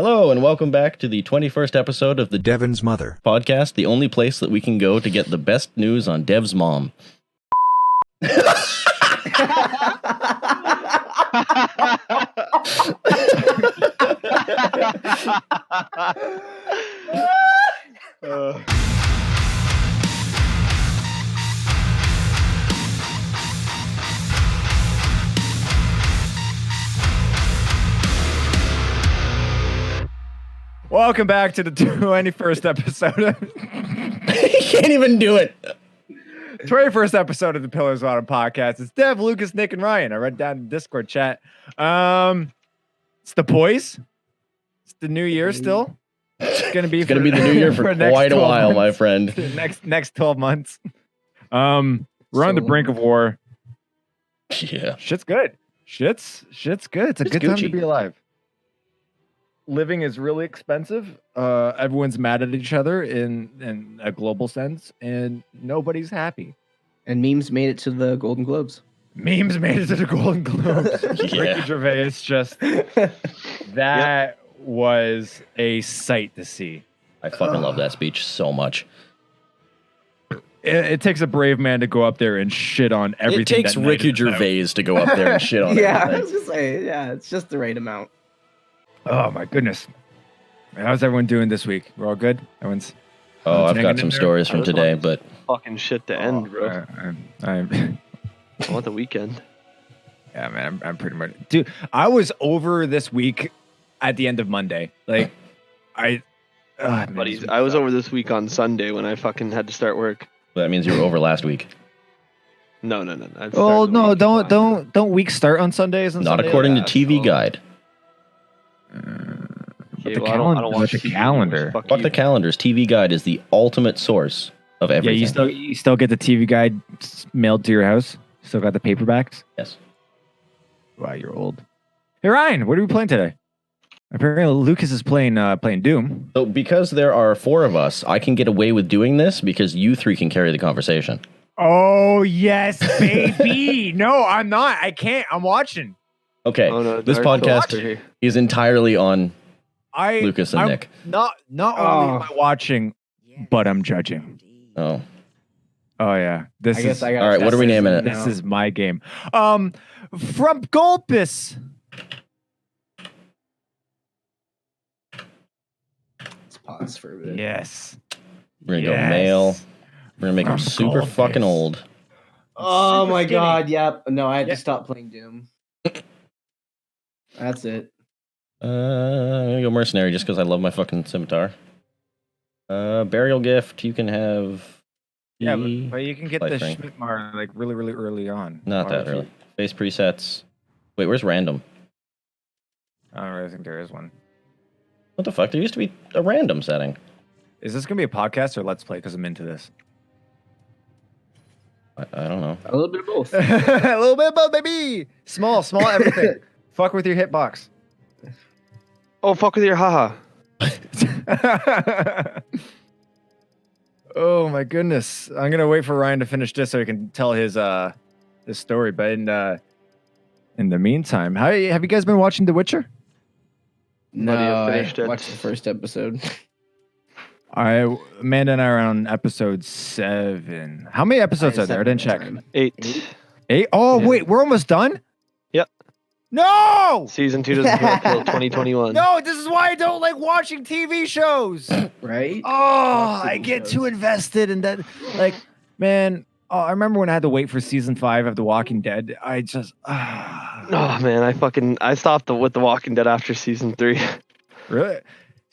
Hello and welcome back to the 21st episode of the Devin's mother podcast, the only place that we can go to get the best news on Dev's mom. Welcome back to the 21st episode. You can't even do it. 21st episode of the Pillars of Autumn podcast. It's Dev, Lucas, Nick, and Ryan. I read down the Discord chat. It's the boys. It's the new year still. It's gonna be the new year for quite a while, my friend. Next 12 months. We're on the brink of war. Yeah. Shit's good. Shit's good. It's a good time to be alive. Living is really expensive. Everyone's mad at each other in a global sense, and nobody's happy. And memes made it to the Golden Globes. Memes made it to the Golden Globes. Yeah. Ricky Gervais just that was a sight to see. I fucking love that speech so much. It takes a brave man to go up there and shit on everything. It takes that Ricky night is Gervais to go up there and shit on Yeah, I everything. was gonna say, yeah, it's just the right amount. Oh my goodness. How's everyone doing this week? We're all good? Everyone's Oh, I've hanging got in some there? stories from today, but Fucking shit to end, bro. I'm I want the weekend. yeah, man, I'm pretty much dude. I was over this week at the end of Monday. Like I Buddies, I was over this week on Sunday when I fucking had to start work. that means you were over last week. No. I'd Oh started the no, week. don't weeks start on Sundays and Not Sundays? according to yeah, TV so- Guide. Okay, the well, I don't calendar- watch the TV calendar. news. Fuck Fuck you. the calendars. TV Guide is the ultimate source of Yeah, everything. you still get the TV guide mailed to your house? Still got the paperbacks? Yes. Wow, you're old. Hey Ryan, what are we playing today? Apparently Lucas is playing Doom. So because there are four of us, I can get away with doing this because you three can carry the conversation. Oh yes, baby. No, I'm not. I can't. I'm watching. Okay, Oh, no, this Dark Souls podcast are here. is entirely on Lucas and I'm Nick. Not only am I watching, but I'm judging. Oh, Oh yeah. This I guess is I got. all right, what are we naming it? this is my game. From Golpus. Let's pause for a bit. Yes. we're gonna go male. We're gonna make him From super Golpus. fucking old. Oh Super my skinny. god, yep. No, I had Yeah. to stop playing Doom. That's it. I'm gonna go mercenary just because I love my fucking scimitar. Burial gift. You can have. Yeah, the- but you can get life the ring. Schmidt-Mar like really early on. Not Why that would you- early. Base presets. Wait, where's random? I don't really think there is one. What the fuck? There used to be a random setting. Is this gonna be a podcast or let's play? Because I'm into this. I don't know. A little bit of both. A little bit of both, baby. Small everything. Fuck with your hitbox. Oh, fuck with your haha. Oh my goodness! I'm gonna wait for Ryan to finish this so he can tell his story. But in the meantime, have you guys been watching The Witcher? No, Buddy, I I finished it. watched the first episode. Amanda and I are on episode 7. How many episodes are there? I didn't check. 8. 8? Oh Yeah. wait, we're almost done. Yep. No! Season 2 doesn't come out till 2021. No, this is why I don't like watching TV shows. Right? Oh, Watch I TV get shows. too invested in that. Like, man, I remember when I had to wait for season 5 of The Walking Dead. I just, Oh man, I stopped with The Walking Dead after season 3. really?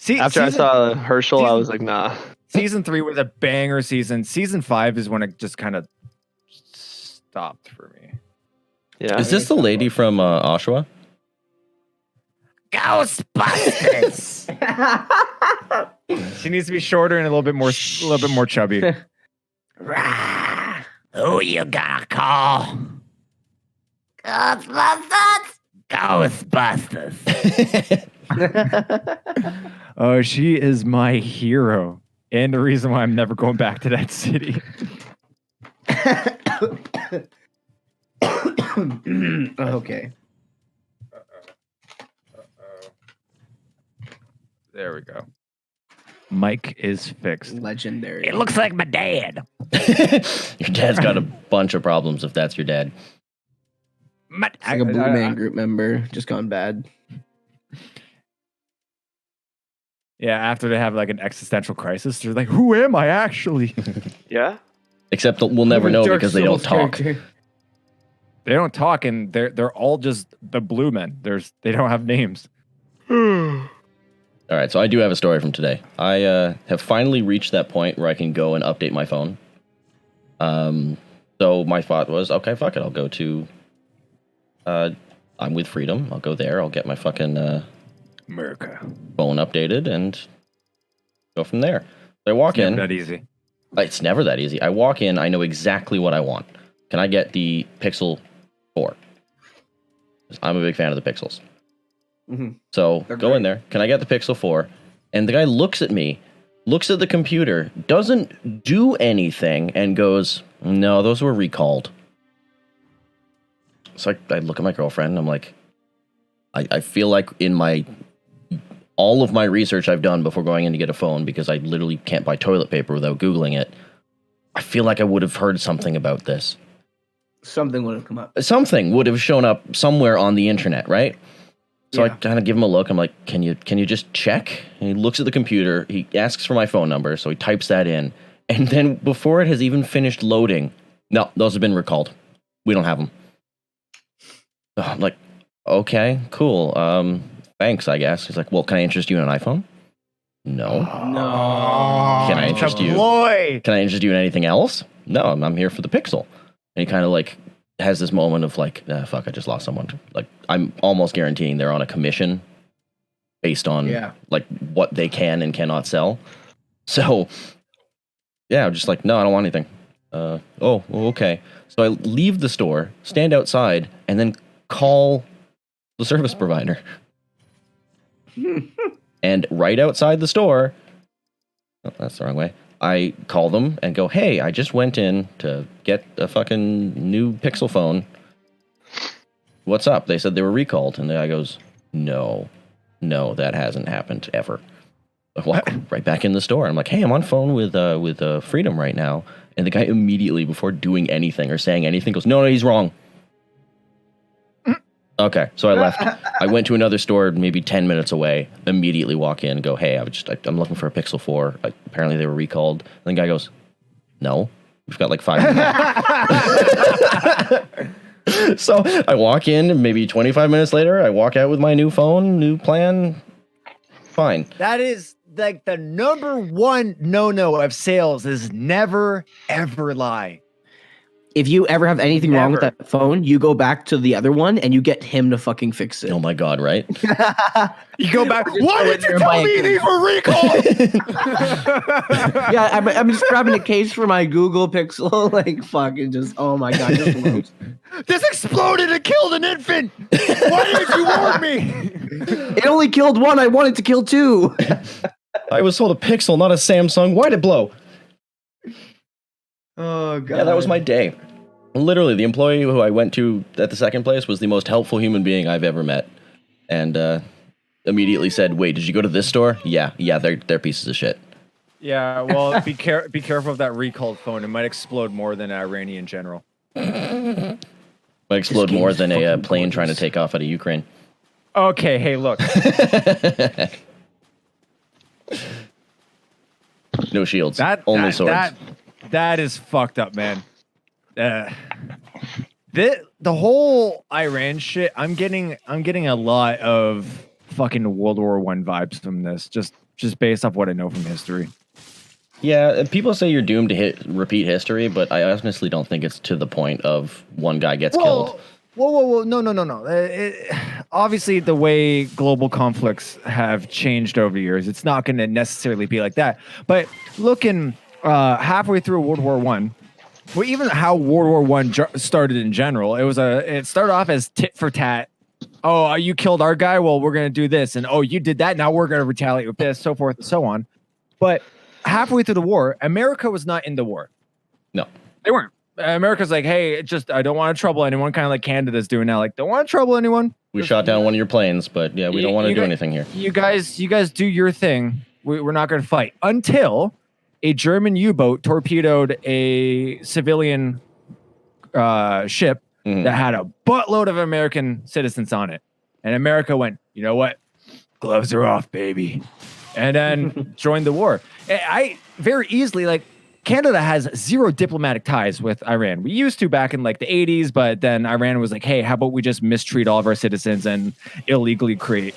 See, After I saw Herschel, I was like, nah. season 3 was a banger season. Season 5 is when it just kind of stopped for me. Yeah. Is this the lady from Oshawa? Ghostbusters. She needs to be shorter and a little bit more chubby. Who you gonna call? Ghostbusters. Oh, she is my hero. And the reason why I'm never going back to that city. Okay. There we go. Mic is fixed. Legendary. It looks like my dad. Your dad's got a bunch of problems if that's your dad. It's like a Blue Man Group member just gone bad. Yeah, after they have like an existential crisis, they're like, "Who am I actually?" Yeah. Except that we'll never know because they don't talk. They don't talk, and they're all just the Blue Men. They don't have names. All right, so I do have a story from today. I have finally reached that point where I can go and update my phone. So my thought was, okay, fuck it. I'll go to I'm with Freedom. I'll go there. I'll get my fucking America phone updated and go from there. So I walk in. Not easy. It's never that easy. I walk in. I know exactly what I want. Can I get the Pixel 4? I'm a big fan of the Pixels. Mm-hmm. So go in there. Can I get the Pixel 4? And the guy looks at me, looks at the computer, doesn't do anything, and goes, "No, those were recalled." So I look at my girlfriend, and I'm like, I feel like in all of my research I've done before going in to get a phone, because I literally can't buy toilet paper without Googling it, I feel like I would have heard something about this. Something would have come up. Something would have shown up somewhere on the internet, right? So Yeah. I kind of give him a look. I'm like, can you just check? And he looks at the computer. He asks for my phone number, so he types that in. And then before it has even finished loading, no, those have been recalled. We don't have them. So I'm like, okay, cool. Thanks, I guess. He's like, well, can I interest you in an iPhone? No. No. Can I interest you? Can I interest you in anything else? No, I'm here for the Pixel. And he kind of like has this moment of like, fuck, I just lost someone. Like, I'm almost guaranteeing they're on a commission based on like what they can and cannot sell. So yeah, I'm just like, no, I don't want anything. Oh, okay. So I leave the store, stand outside, and then call the service provider. And right outside the store, oh, that's the wrong way. I call them and go, hey, I just went in to get a fucking new Pixel phone. What's up? They said they were recalled. And the guy goes, no, that hasn't happened ever. I walk right back in the store. I'm like, hey, I'm on phone with Freedom right now. And the guy immediately, before doing anything or saying anything, goes, no, he's wrong. Okay, so I left. I went to another store maybe 10 minutes away, immediately walk in and go, hey, I'm looking for a Pixel 4. Apparently they were recalled. And the guy goes, no, we've got like 5 minutes. So I walk in, maybe 25 minutes later, I walk out with my new phone, new plan. Fine. That is like the number one no of sales is never, ever lie. If you ever have anything wrong with that phone, you go back to the other one and you get him to fucking fix it. Oh my God, right? You go back. Why did you tell me these were recalled? Yeah, I'm just grabbing a case for my Google Pixel. Like, fucking just, oh my God. This exploded and killed an infant. Why did you warn me? It only killed one. I wanted to kill two. I was sold a Pixel, not a Samsung. Why'd it blow? Oh, God. Yeah, that was my day. Literally, the employee who I went to at the second place was the most helpful human being I've ever met. And immediately said, wait, did you go to this store? Yeah, they're pieces of shit. Yeah, well, be careful of that recalled phone. It might explode more than Iranian general. Might explode more than a plane trying to take off out of Ukraine. Okay, hey, look. No shields. Only swords. That is fucked up, man. The whole Iran shit, I'm getting a lot of fucking World War I vibes from this, just based off what I know from history. Yeah, people say you're doomed to repeat history, but I honestly don't think it's to the point of one guy gets killed. Whoa, no. Obviously, the way global conflicts have changed over the years, it's not going to necessarily be like that. But looking halfway through World War I, well, even how World War I started in general, it started off as tit for tat. Oh, you killed our guy? Well, we're going to do this. And oh, you did that? Now we're going to retaliate with this, so forth and so on. But halfway through the war, America was not in the war. No. They weren't. America's like, hey, I don't want to trouble anyone, kind of like Canada's doing now. Like, don't want to trouble anyone. We shot down one of your planes, but yeah, we don't want to do anything here. You guys do your thing. We're not going to fight until a German U-boat torpedoed a civilian ship that had a buttload of American citizens on it. And America went, you know what? Gloves are off, baby. And then joined the war. I very easily, like, Canada has zero diplomatic ties with Iran. We used to back in like the 80s, but then Iran was like, hey, how about we just mistreat all of our citizens and illegally create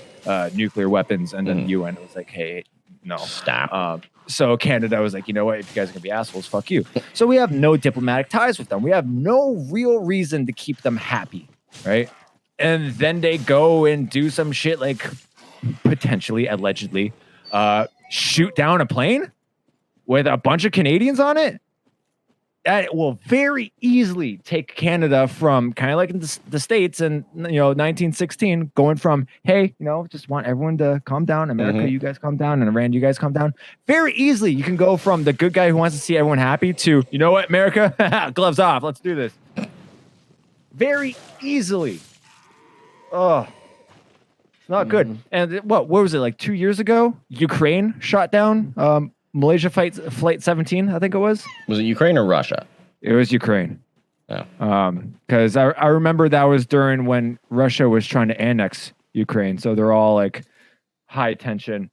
nuclear weapons? And then the UN was like, hey, no. Stop. So Canada was like, you know what? If you guys are going to be assholes, fuck you. So we have no diplomatic ties with them. We have no real reason to keep them happy, right? And then they go and do some shit like potentially, allegedly, shoot down a plane with a bunch of Canadians on it. That will very easily take Canada from kind of like in the States in 1916, going from, hey, just want everyone to calm down. America, you guys calm down. And Iran, you guys calm down. Very easily, you can go from the good guy who wants to see everyone happy to, you know what, America, gloves off. Let's do this. Very easily. Oh, it's not good. And what was it, like 2 years ago? Ukraine shot down Malaysia Flight 17, I think it was. Was it Ukraine or Russia? It was Ukraine. Oh. Because I remember that was during when Russia was trying to annex Ukraine. So they're all like high tension,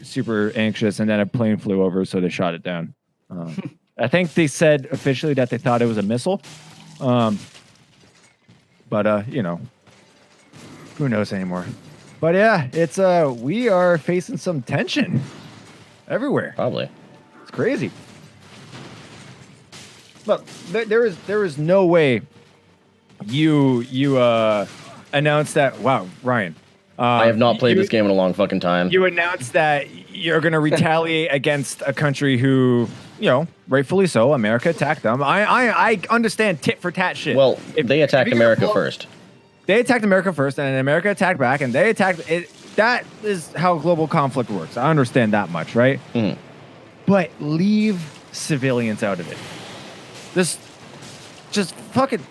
super anxious. And then a plane flew over, so they shot it down. I think they said officially that they thought it was a missile. But who knows anymore. But yeah, it's we are facing some tension everywhere. Probably. It's crazy. Look, there is no way you announced that. Wow, Ryan. I have not played this game in a long fucking time. You announced that you're going to retaliate against a country who, rightfully so, America attacked them. I understand tit for tat shit. Well, they attacked America first. They attacked America first, and America attacked back, and they attacked it. That is how global conflict works. I understand that much, right? But leave civilians out of it. Just fucking.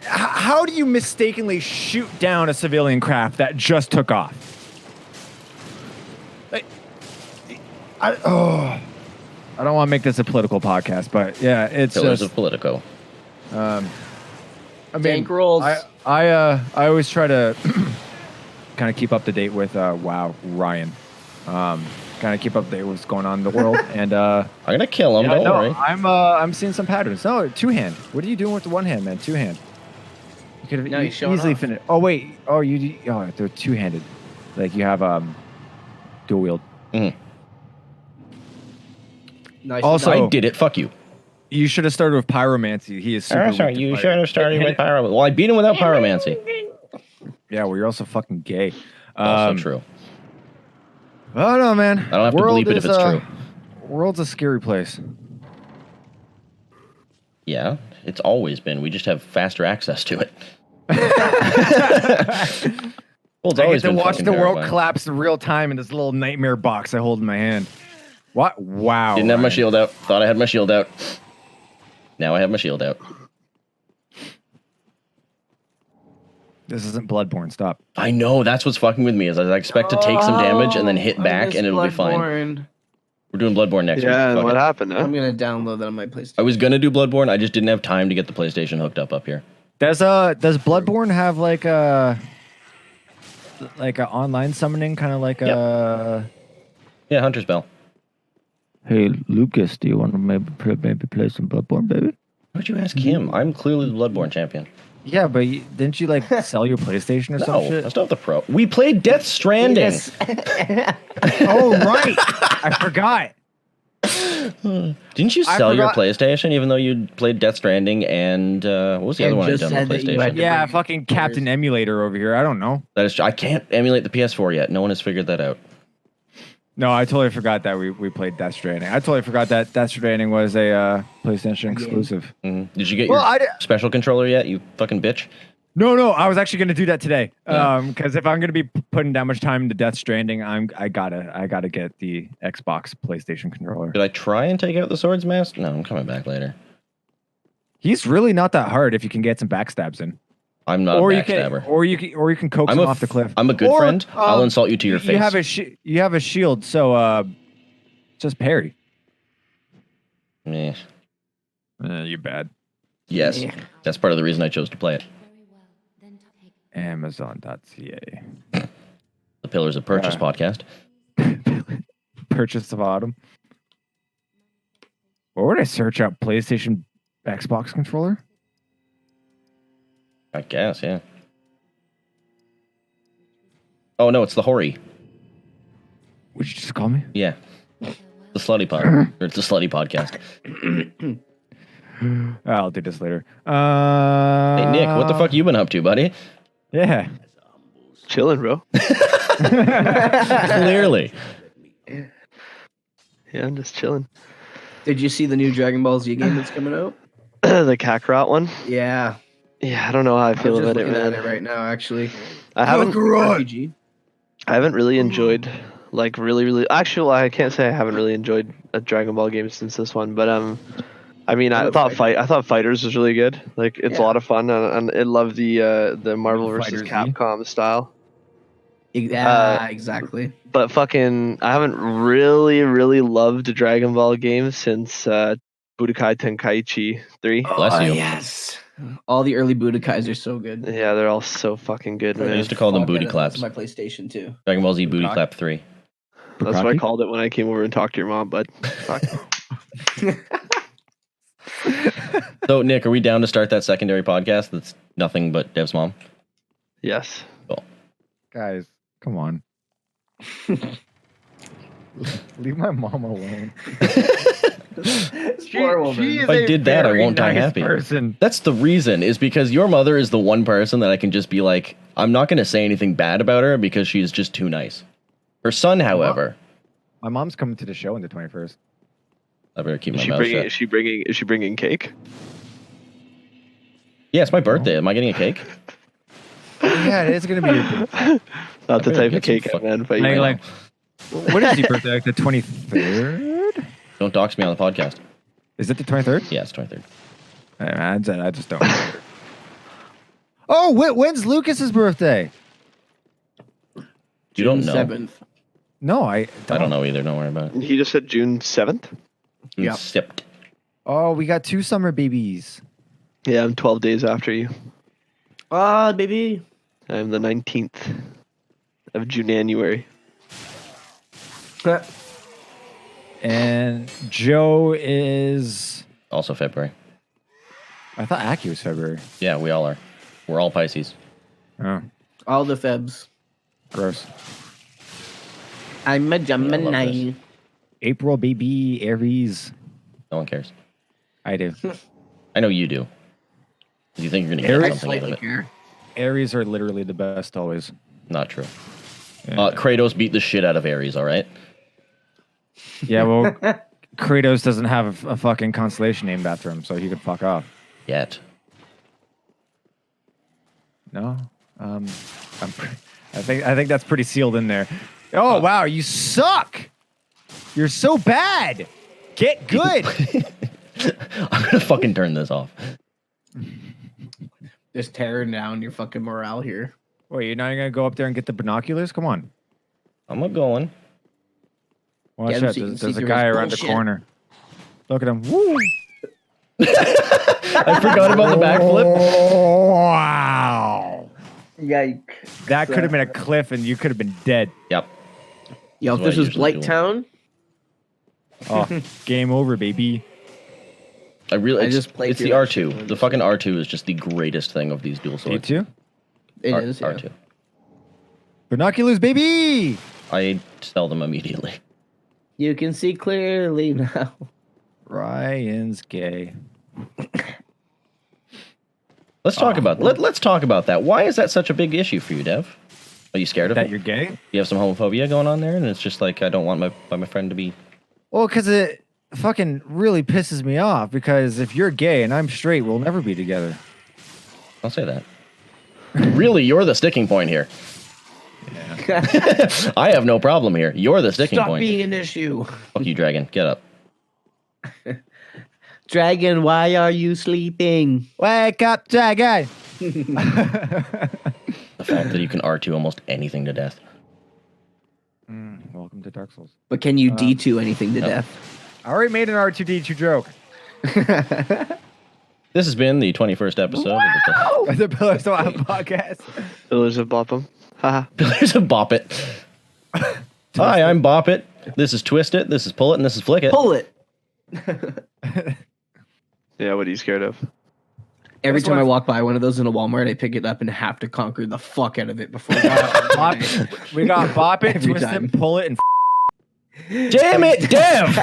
How do you mistakenly shoot down a civilian craft that just took off? I don't want to make this a political podcast, but yeah, it's Pillars just of Politico. I mean, Tank rolls. I always try to kind of keep up to date with Ryan. Kind of keep up to date with what's going on in the world, and I'm gonna kill him. Don't worry. I'm seeing some patterns. No, two hand. What are you doing with the one hand, man? Two hand. You could have easily finished. Oh wait. Oh, they're two handed. Like you have dual wield. Nice. Also, I did it. Fuck you. You should have started with pyromancy. He is super. Sorry, you should have started with pyromancy. Well, I beat him without pyromancy. Yeah, well, you're also fucking gay. Also true. I don't know, man. I don't have to bleep it if it's true. World's a scary place. Yeah, it's always been. We just have faster access to it. Well, it's always been. Watch the world terrifying. collapse in real time in this little nightmare box I hold in my hand. What? Wow. Didn't have my shield out. Thought I had my shield out. Now I have my shield out. This isn't Bloodborne. Stop. I know. That's what's fucking with me. Is I expect to take some damage and then hit back and it'll be fine. We're doing Bloodborne next week. Yeah, and Fuck what it. happened? Huh? I'm gonna download that on my PlayStation. I was gonna do Bloodborne. I just didn't have time to get the PlayStation hooked up here. Does Bloodborne have like a online summoning kind of like a? Yeah, Hunter's Bell. Hey Lucas, do you want to maybe play some Bloodborne, baby? Why'd you ask him? I'm clearly the Bloodborne champion. Yeah, but didn't you like sell your PlayStation or some No, shit? that's not the pro. We played Death Stranding. Yes. Oh right, I forgot. Didn't you sell your PlayStation even though you played Death Stranding and what was the other one I done on PlayStation? Yeah, fucking Captain Emulator over here. I don't know. That is, I can't emulate the PS4 yet. No one has figured that out. No, I totally forgot that we played Death Stranding. I totally forgot that Death Stranding was a PlayStation exclusive. Mm-hmm. Did you get your special controller yet, you fucking bitch? No, I was actually going to do that today. Because if I'm going to be putting that much time into Death Stranding, I gotta get the Xbox PlayStation controller. Did I try and take out the Swords Mask? No, I'm coming back later. He's really not that hard if you can get some backstabs in. I'm not a backstabber. Or you can coax him off the cliff. I'm a good friend. I'll insult you to your face. You have a shield, so just parry. Yeah. You're bad. Yes, that's part of the reason I chose to play it. Amazon.ca. The Pillars of Purchase podcast. Purchase of Autumn. Or would I search up PlayStation Xbox controller? I guess, yeah. Oh no, it's the Hori. Would you just call me? Yeah. The Slutty Pod. Or it's the Slutty Podcast. I'll do this later. Hey Nick, what the fuck you been up to, buddy? Yeah. Chilling, bro. Clearly. Yeah, I'm just chilling. Did you see the new Dragon Ball Z game that's coming out? The Kakarot one? Yeah. Yeah, I don't know how I feel about it, man. At it right now, actually. I haven't RPG. I haven't really enjoyed really actually I can't say I haven't really enjoyed a Dragon Ball game since this one, but I mean I thought Fighters was really good. Like it's a lot of fun and I love the Marvel versus Capcom style. Yeah, exactly. But fucking I haven't really loved a Dragon Ball game since Budokai Tenkaichi 3. Bless you. Yes. All the early Budokais are so good. Yeah, they're all so fucking good, man. I used to call them booty claps. That's my PlayStation too. Dragon Ball Z Booty Clap 3. That's what I called it when I came over and talked to your mom, bud. Fuck. So, Nick, are we down to start that secondary podcast that's nothing but Dev's mom? Yes. Cool. Guys, come on. Leave my mom alone. If I did that, I won't die happy. Person. That's the reason, is because your mother is the one person that I can just be like, I'm not going to say anything bad about her because she's just too nice. Her son, however. My mom's coming to the show on the 21st. I better keep my mouth shut. Is she bringing cake? Yeah, it's my birthday. Am I getting a cake? Yeah, it is going to be your birthday. Not the type of cake I meant, but like, what is your birthday? Like the 23rd? Don't dox me on the podcast. Is it the 23rd? Yeah, it's 23rd. I just don't know. Oh, when's Lucas's birthday? You don't know. 7th. No, I don't know either. Don't worry about it. He just said June 7th? Yeah. Sipped. Oh, we got 2 summer babies. Yeah, I'm 12 days after you. Ah, baby. I'm the 19th of January. And Joe is... Also February. I thought Aki was February. Yeah, we all are. We're all Pisces. Oh, All the Febs. gross. I'm a I love Gemini. this. April, baby, Aries. No one cares. I do. I know you do. You think you're going to Aries? get I something out of slightly it. care. Aries are literally the best always. Not true. Yeah, Kratos beat the shit out of Ares, all right? yeah well, Kratos doesn't have a fucking constellation named after him, so he could fuck off. Yet. No? I think that's pretty sealed in there. Oh, wow, you suck! You're so bad! Get good! I'm going to fucking turn this off. Just tearing down your fucking morale here. Wait, you're not going to go up there and get the binoculars? Come on. I'm not going. Watch Get him out, so you can see there's a through guy his around the bullshit. corner. Look at him. Woo! I forgot about the backflip. Wow! Yikes. That could have been a cliff and you could have been dead. Yep. Yo, if That's this what I was usually Blight do. Town, Oh, game over, baby. I really. just played It's through the that R2. shit. The fucking R2 is just the greatest thing of these dual swords. You too? it is. Yeah. R2. Binoculars, baby! I sell them immediately. You can see clearly now. Ryan's gay. Let's talk about let's talk about that. Why is that such a big issue for you, Dev? Are you scared of That it? you're gay? You have some homophobia going on there, and it's just like I don't want my friend to be. Well, because it fucking really pisses me off. Because if you're gay and I'm straight, we'll never be together. I'll say that. Really, you're the sticking point here. I have no problem here. You're the sticking Stop point. being an issue. Fuck you, dragon. Get up. Dragon, why are you sleeping? Wake up, dragon! The fact that you can R2 almost anything to death. Welcome to Dark Souls. But can you D2 anything to death? I already made an R2D2 joke. This has been the 21st episode of The Pillars of Wild podcast. Pillars of Bopham. Haha. Pillars of Bop It. Hi, I'm Bop It. This is Twist It. This is Pull It, and this is Flick It. Pull it. Yeah, what are you scared of? Every time I walk by one of those in a Walmart, I pick it up and have to conquer the fuck out of it before. We got Bop It, Every Twist time. It, Pull It, and Damn it, Dev!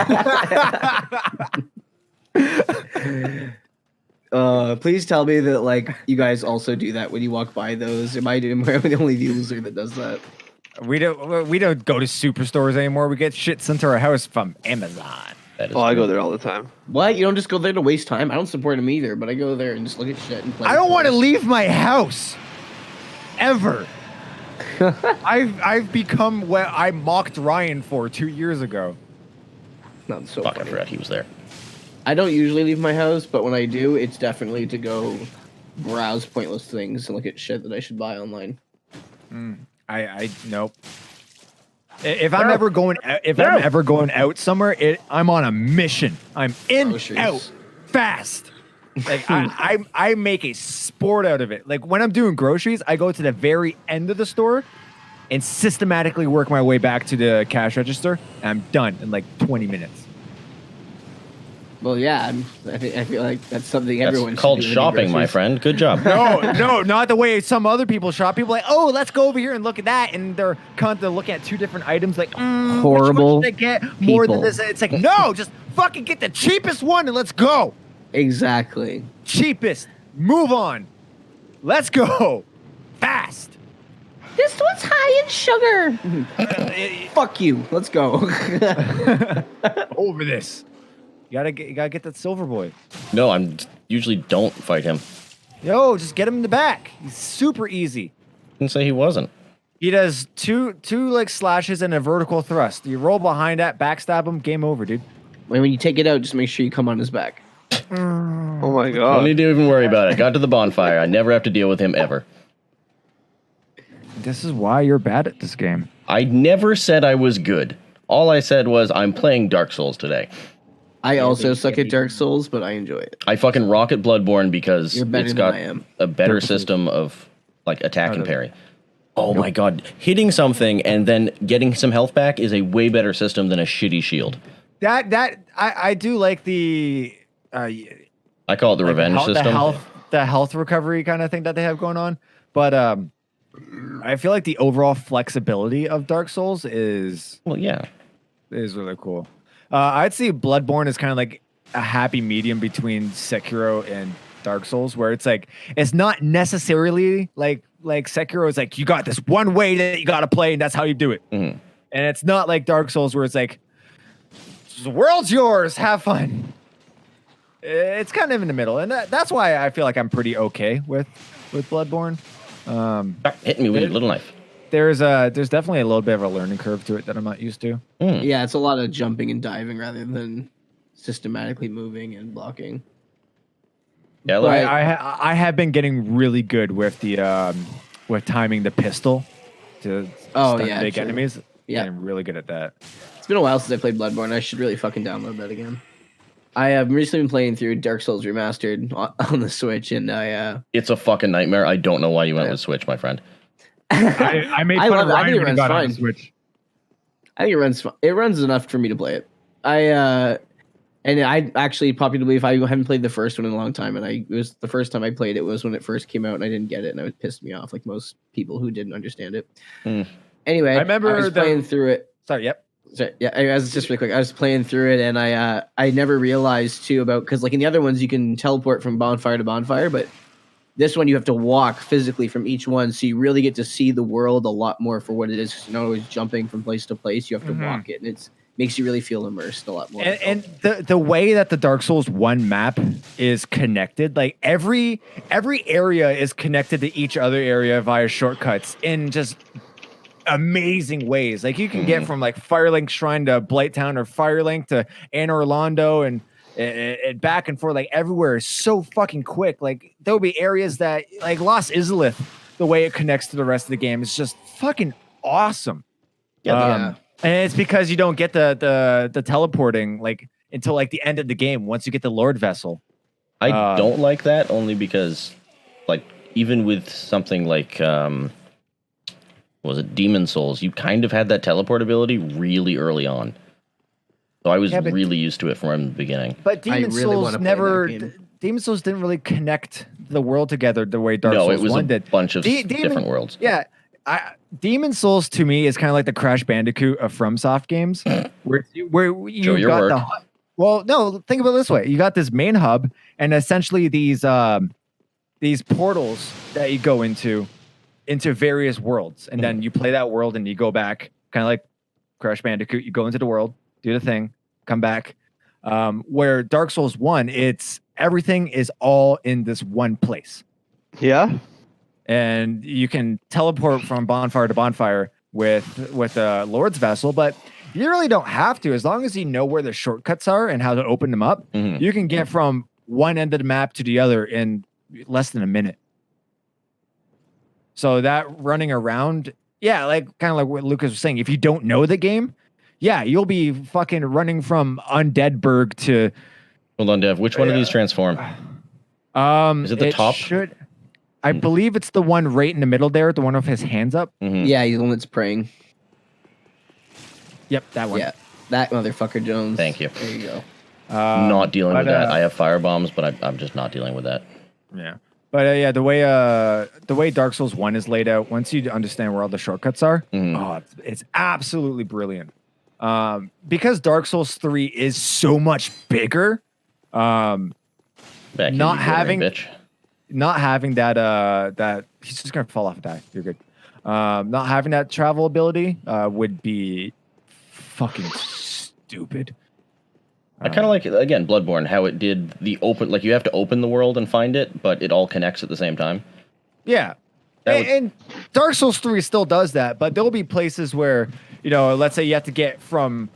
Please tell me that like you guys also do that when you walk by those. Am I the only user that does that? We don't go to superstores anymore. We get shit sent to our house from Amazon. I go there all the time. What? You don't just go there to waste time? I don't support them either, but I go there and just look at shit and play. I don't want to leave my house ever. I've become what I mocked Ryan for 2 years ago. Not so Fuck, I funny. forgot he was there. I don't usually leave my house, but when I do, it's definitely to go browse pointless things and look at shit that I should buy online. I nope. If I'm ever going out somewhere, I'm on a mission. I'm in Groceries. out fast. Like I make a sport out of it. Like when I'm doing groceries, I go to the very end of the store and systematically work my way back to the cash register. And I'm done in like 20 minutes. Well, yeah, I feel like that's something That's everyone called should do shopping, my friend. Good job. No, not the way some other people shop. People are like, oh, let's go over here and look at that, and they're looking at two different items. Like, Horrible which one should I get more than people. this? It's like, no, just fucking get the cheapest one and let's go. Exactly. Cheapest. Move on. Let's go. Fast. This one's high in sugar. Fuck you. Let's go. Over this. You gotta get that silver boy. No, I'm usually don't fight him. Yo, just get him in the back. He's super easy. Didn't say he wasn't. He does two like slashes and a vertical thrust. You roll behind that, backstab him, game over, dude. When you take it out, just make sure you come on his back. Oh my Don't god. need to even worry about it. Got to the bonfire. I never have to deal with him ever. This is why you're bad at this game. I never said I was good. All I said was I'm playing Dark Souls today. I also suck at Dark Souls, but I enjoy it. I fucking rock at Bloodborne because You're better it's than got I am. a better system of like attack and parry. Oh my god, hitting something and then getting some health back is a way better system than a shitty shield. I do like the I call it the revenge system. the health recovery kind of thing that they have going on. But I feel like the overall flexibility of Dark Souls is really cool. I'd say Bloodborne is kind of like a happy medium between Sekiro and Dark Souls, where it's like it's not necessarily like Sekiro is like you got this one way that you got to play and that's how you do it, and it's not like Dark Souls where it's like the world's yours, have fun. It's kind of in the middle, and that's why I feel like I'm pretty okay with Bloodborne. Stop hitting me with your little knife. There's definitely a little bit of a learning curve to it that I'm not used to. Yeah, it's a lot of jumping and diving rather than systematically moving and blocking. Yeah, But I have been getting really good with the with timing the pistol to stun big enemies. Yeah, I'm really good at that. It's been a while since I played Bloodborne. I should really fucking download that again. I have recently been playing through Dark Souls Remastered on the Switch, and it's a fucking nightmare. I don't know why you went with Switch, my friend. I made fun of Ryan when he got on the Switch. I think it runs enough for me to play it. And I actually popularly believe I haven't played the first one in a long time, and it was the first time I played it was when it first came out, and I didn't get it, and it pissed me off, like most people who didn't understand it. Anyway, I remember I was playing through it. Sorry, yep. So, yeah, I was just really quick. I was playing through it, and I never realized too about because like in the other ones you can teleport from bonfire to bonfire, but this one you have to walk physically from each one, so you really get to see the world a lot more for what it is. 'Cause you're not always jumping from place to place; you have to walk it, and it makes you really feel immersed a lot more. And the way that the Dark Souls 1 map is connected, like every area is connected to each other area via shortcuts in just amazing ways. Like you can get from like Firelink Shrine to Blighttown or Firelink to Anne Orlando, and and back and forth, like everywhere is so fucking quick. Like there'll be areas that like Lost Izalith, the way it connects to the rest of the game is just fucking awesome. And it's because you don't get the teleporting like until like the end of the game once you get the Lord Vessel. I don't like that only because like even with something like was it Demon Souls, you kind of had that teleport ability really early on. So I was really used to it from the beginning. But Demon Souls Demon Souls didn't really connect the world together the way Dark Souls 1 did. A bunch of different worlds. Yeah. Demon Souls to me is kind of like the Crash Bandicoot of FromSoft games, where you got well, no, think about it this way: you got this main hub, and essentially these portals that you go into various worlds, and then you play that world, and you go back, kind of like Crash Bandicoot. You go into the world, do the thing, come back. Where Dark Souls 1, it's everything is all in this one place. Yeah. And you can teleport from bonfire to bonfire with a Lord's Vessel, but you really don't have to. As long as you know where the shortcuts are and how to open them up, you can get from one end of the map to the other in less than a minute. So that running around, like kind of like what Lucas was saying, if you don't know the game, you'll be fucking running from Undeadburg to... Hold on, Dev. Which one of these transform? Is it the top? I believe it's the one right in the middle there, the one with his hands up. Yeah, he's the one that's praying. Yep, that one. Yeah, that motherfucker, Jones. Thank you. There you go. Not dealing with that. I have fire bombs, but I'm just not dealing with that. Yeah. But the way Dark Souls 1 is laid out, once you understand where all the shortcuts are, it's absolutely brilliant. Because Dark Souls 3 is so much bigger, not having that he's just gonna fall off and die. You're good. Not having that travel ability would be fucking stupid. I kind of like, again, Bloodborne, how it did the open, like you have to open the world and find it, but it all connects at the same time. Yeah. And Dark Souls 3 still does that, but there'll be places where, let's say you have to get from,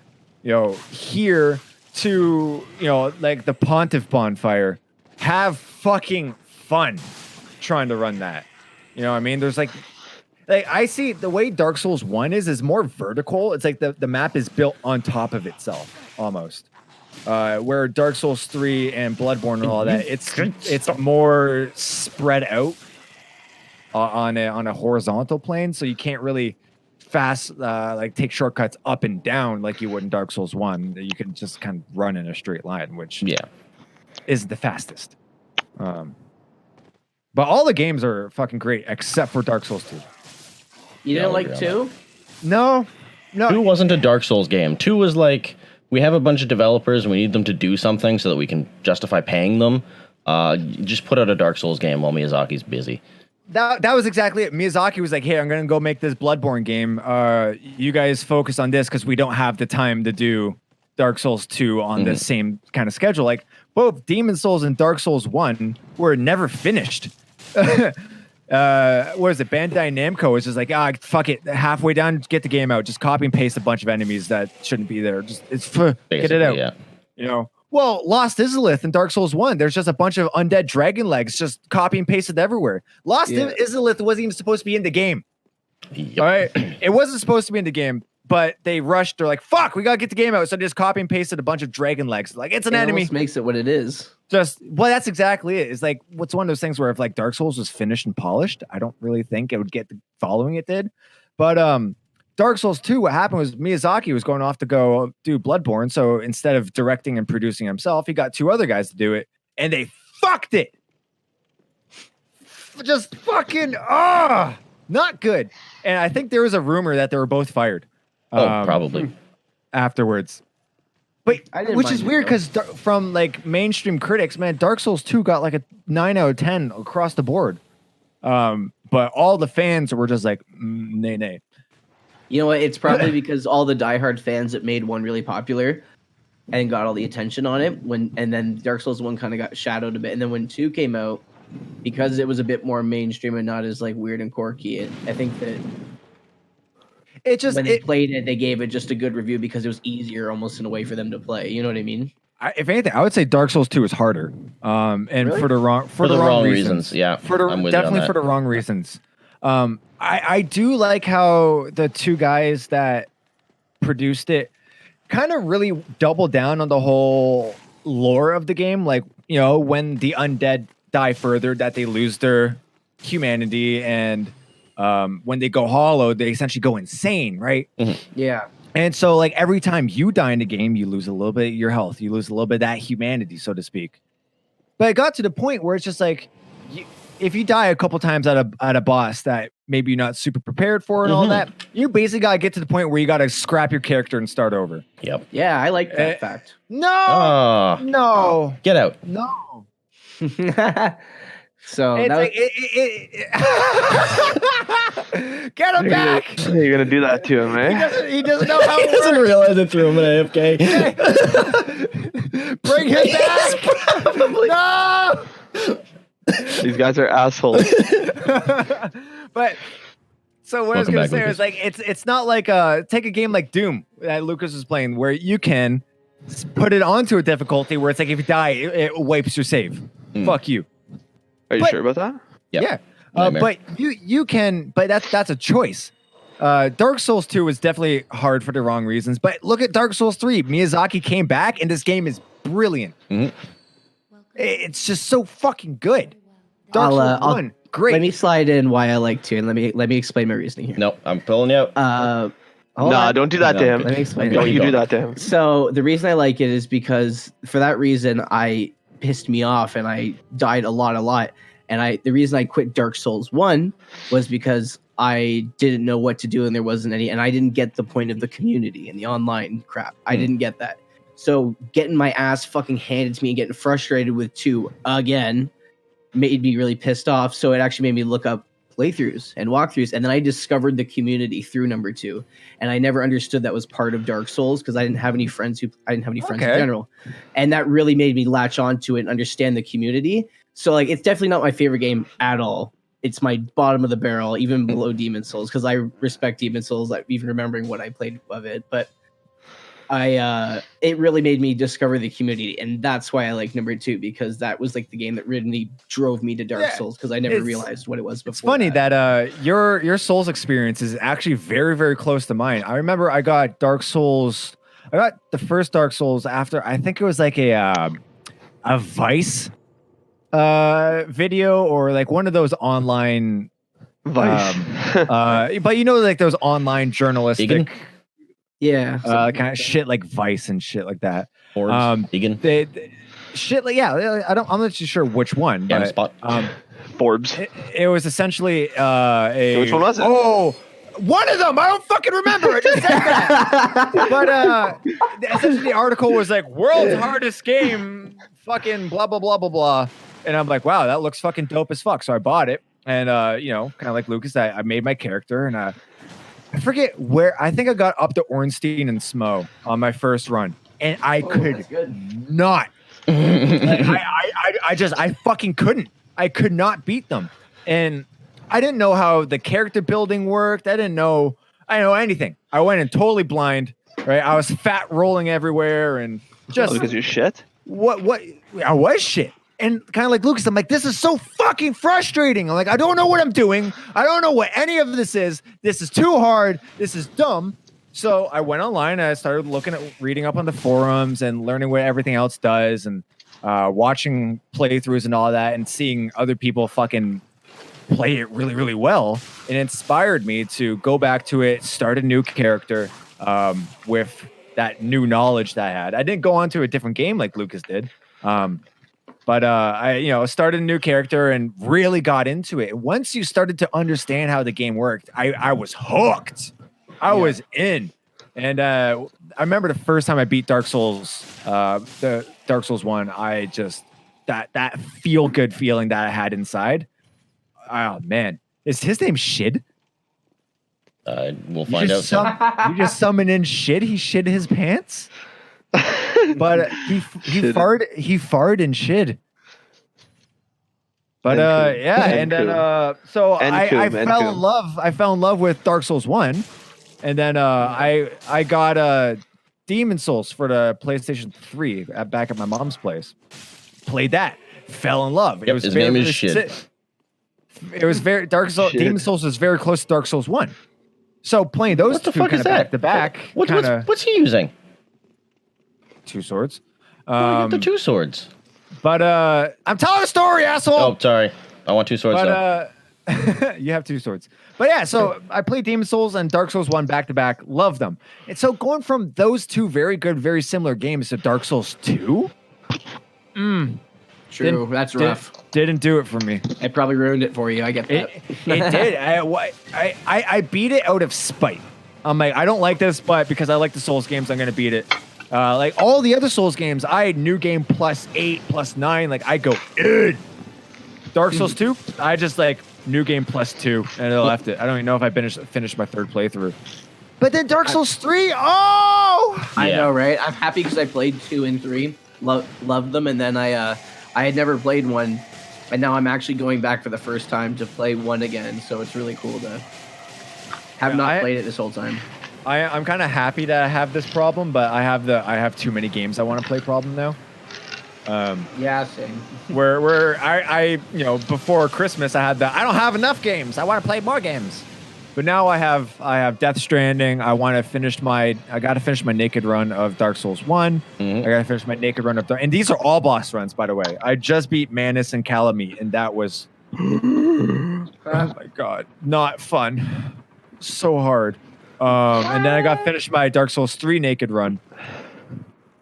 here to, like the Pontiff Bonfire. Have fucking fun trying to run that. You know what I mean? There's like I see the way Dark Souls 1 is more vertical. It's like the map is built on top of itself almost. Where Dark Souls 3 and Bloodborne and all that, it's more spread out on a horizontal plane, so you can't really take shortcuts up and down like you would in Dark Souls 1. You can just kind of run in a straight line, which is the fastest. But all the games are fucking great except for Dark Souls 2. You didn't like 2? No. 2 wasn't a Dark Souls game. 2 was like, we have a bunch of developers and we need them to do something so that we can justify paying them. Just put out a Dark Souls game while Miyazaki's busy. That was exactly it. Miyazaki was like, hey, I'm going to go make this Bloodborne game. You guys focus on this because we don't have the time to do Dark Souls 2 on the same kind of schedule. Like, both Demon Souls and Dark Souls 1 were never finished. What is it? Bandai Namco was just like, fuck it. Halfway down, get the game out. Just copy and paste a bunch of enemies that shouldn't be there. Just get it out. Yeah. Well, Lost Izalith in Dark Souls 1, there's just a bunch of undead dragon legs just copy and pasted everywhere. Lost Izalith wasn't even supposed to be in the game. Yep. All right? It wasn't supposed to be in the game, but they rushed. They're like, fuck, we got to get the game out. So they just copy and pasted a bunch of dragon legs. Like, it's an enemy. Almost makes it what it is. That's exactly it. It's like, what's one of those things where if like Dark Souls was finished and polished, I don't really think it would get the following it did. But Dark Souls 2, what happened was Miyazaki was going off to go do Bloodborne. So instead of directing and producing himself, he got 2 other guys to do it, and they fucked it. Just fucking not good. And I think there was a rumor that they were both fired. Probably afterwards. But which is weird because from like mainstream critics, man, Dark Souls 2 got like a 9 out of 10 across the board. But all the fans were just like, nay. You know what? It's probably because all the diehard fans that made 1 really popular and got all the attention on it. And then Dark Souls 1 kind of got shadowed a bit. And then when 2 came out, because it was a bit more mainstream and not as like weird and quirky, I think that when they played it, they gave it just a good review because it was easier almost in a way for them to play. You know what I mean? if anything, I would say Dark Souls 2 is harder. And Really? for the wrong reasons. Yeah, I'm with definitely for the wrong reasons. I do like how the two guys that produced it kind of really double down on the whole lore of the game. Like, when the undead die further, that they lose their humanity, and when they go hollow, they essentially go insane, right? Yeah. And so, like, every time you die in the game, you lose a little bit of your health. You lose a little bit of that humanity, so to speak. But it got to the point where it's just like, if you die a couple times at a boss that maybe you're not super prepared for and all that, you basically got to get to the point where you got to scrap your character and start over. Yep. Yeah, I like that fact. No. Get out. No. So it's that like, get him back. You're gonna do that to him, eh? He doesn't know how He it doesn't works. realize it threw him in AFK. Bring him back. No. These guys are assholes. But so what I was Welcome gonna back, say Lucas. was like it's not like take a game like Doom that Lucas was playing where you can put it onto a difficulty where it's like if you die it wipes your save. Fuck you. Are you But- sure about that? Yep. Yeah. Nightmare. But you can, but that's a choice. Dark Souls 2 was definitely hard for the wrong reasons, but look at Dark Souls 3. Miyazaki came back and this game is brilliant. It's just so fucking good. Dark Souls 1, great. Let me slide in why I like 2, and let me explain my reasoning here. Nope, I'm pulling you out. Hold on. Don't do that to him. Let me explain. Don't it. you do that to him. So the reason I like it is because for that reason I pissed me off and I died a lot. And the reason I quit Dark Souls 1 was because I didn't know what to do and there wasn't any, and I didn't get the point of the community and the online crap. I didn't get that. So getting my ass fucking handed to me and getting frustrated with 2 again made me really pissed off. So it actually made me look up playthroughs and walkthroughs, and then I discovered the community through number 2, and I never understood that was part of Dark Souls because I didn't have any friends in general, and that really made me latch onto it and understand the community. So like, it's definitely not my favorite game at all. It's my bottom of the barrel, even below Demon Souls, because I respect Demon Souls, like even remembering what I played of it, but it really made me discover the community, and that's why I like number 2, because that was like the game that really drove me to Dark Souls, because I never realized what it was before. It's funny that your Souls experience is actually very, very close to mine. I remember I got the first Dark Souls after, I think it was like a Vice video, or like one of those online Vice. but like those online journalistic Vegan? kind of shit like Vice and shit like that. Vegan. They shit like I'm not too sure which one. Yeah, but, spot. Forbes. it was essentially a. Which one was it? Oh, one of them. I don't fucking remember. I just said that. But essentially the article was like world's hardest game, fucking blah blah blah blah blah, and I'm like, wow, that looks fucking dope as fuck. So I bought it, and kind of like Lucas, I made my character, and I forget where. I think I got up to Ornstein and Smo on my first run, and I could not. I fucking couldn't. I could not beat them, and I didn't know how the character building worked. I didn't know anything. I went in totally blind. Right, I was fat rolling everywhere, and just because you're shit. What? I was shit. And kind of like Lucas, I'm like, this is so fucking frustrating. I'm like, I don't know what I'm doing. I don't know what any of this is. This is too hard. This is dumb. So I went online and I started reading up on the forums and learning what everything else does, and watching playthroughs and all that, and seeing other people fucking play it really, really well. It inspired me to go back to it, start a new character with that new knowledge that I had. I didn't go on to a different game like Lucas did. But I started a new character and really got into it. Once you started to understand how the game worked, I was hooked. I was in. And I remember the first time I beat Dark Souls, the Dark Souls 1, I just, that feel-good feeling that I had inside. Oh, man. Is his name Shid? We'll find out. You just summon in Shid? He shit his pants? But he farted and shit. But so I fell in love with Dark Souls 1, and then I got Demon Souls for the PlayStation 3 back at my mom's place. Played that. Fell in love. Yep, his name is Shit. It was very Dark Souls. Demon Souls was very close to Dark Souls 1. So playing those two kind of back to back. What's he using? 2 swords. You got the 2 swords. But I'm telling a story, asshole. Oh, sorry. I want 2 swords. You have 2 swords. But yeah, so I played Demon Souls and Dark Souls 1 back to back. Loved them. And so going from those 2 very good, very similar games to Dark Souls 2. True. That's rough. Didn't do it for me. It probably ruined it for you. I get that. It did. I beat it out of spite. I'm like, I don't like this, but because I like the Souls games, I'm gonna beat it. Like all the other Souls games, I had new game +8, +9. Like I go, ugh. Dark Souls 2, I just like new game +2, and I left it. I don't even know if I finished my 3rd playthrough. But then Dark Souls 3, I know, right? I'm happy because I played 2 and 3, loved them, and then I had never played 1, and now I'm actually going back for the first time to play 1 again. So it's really cool to have not played it this whole time. I'm kind of happy that I have this problem, but I have too many games I want to play problem now. Yeah, same. where I before Christmas I had I don't have enough games. I want to play more games. But now I have Death Stranding. I got to finish my naked run of Dark Souls 1. I got to finish my naked run of and these are all boss runs, by the way. I just beat Manus and Calamite, and that was oh my god, not fun. So hard. And then I got to finish my Dark Souls 3 naked run.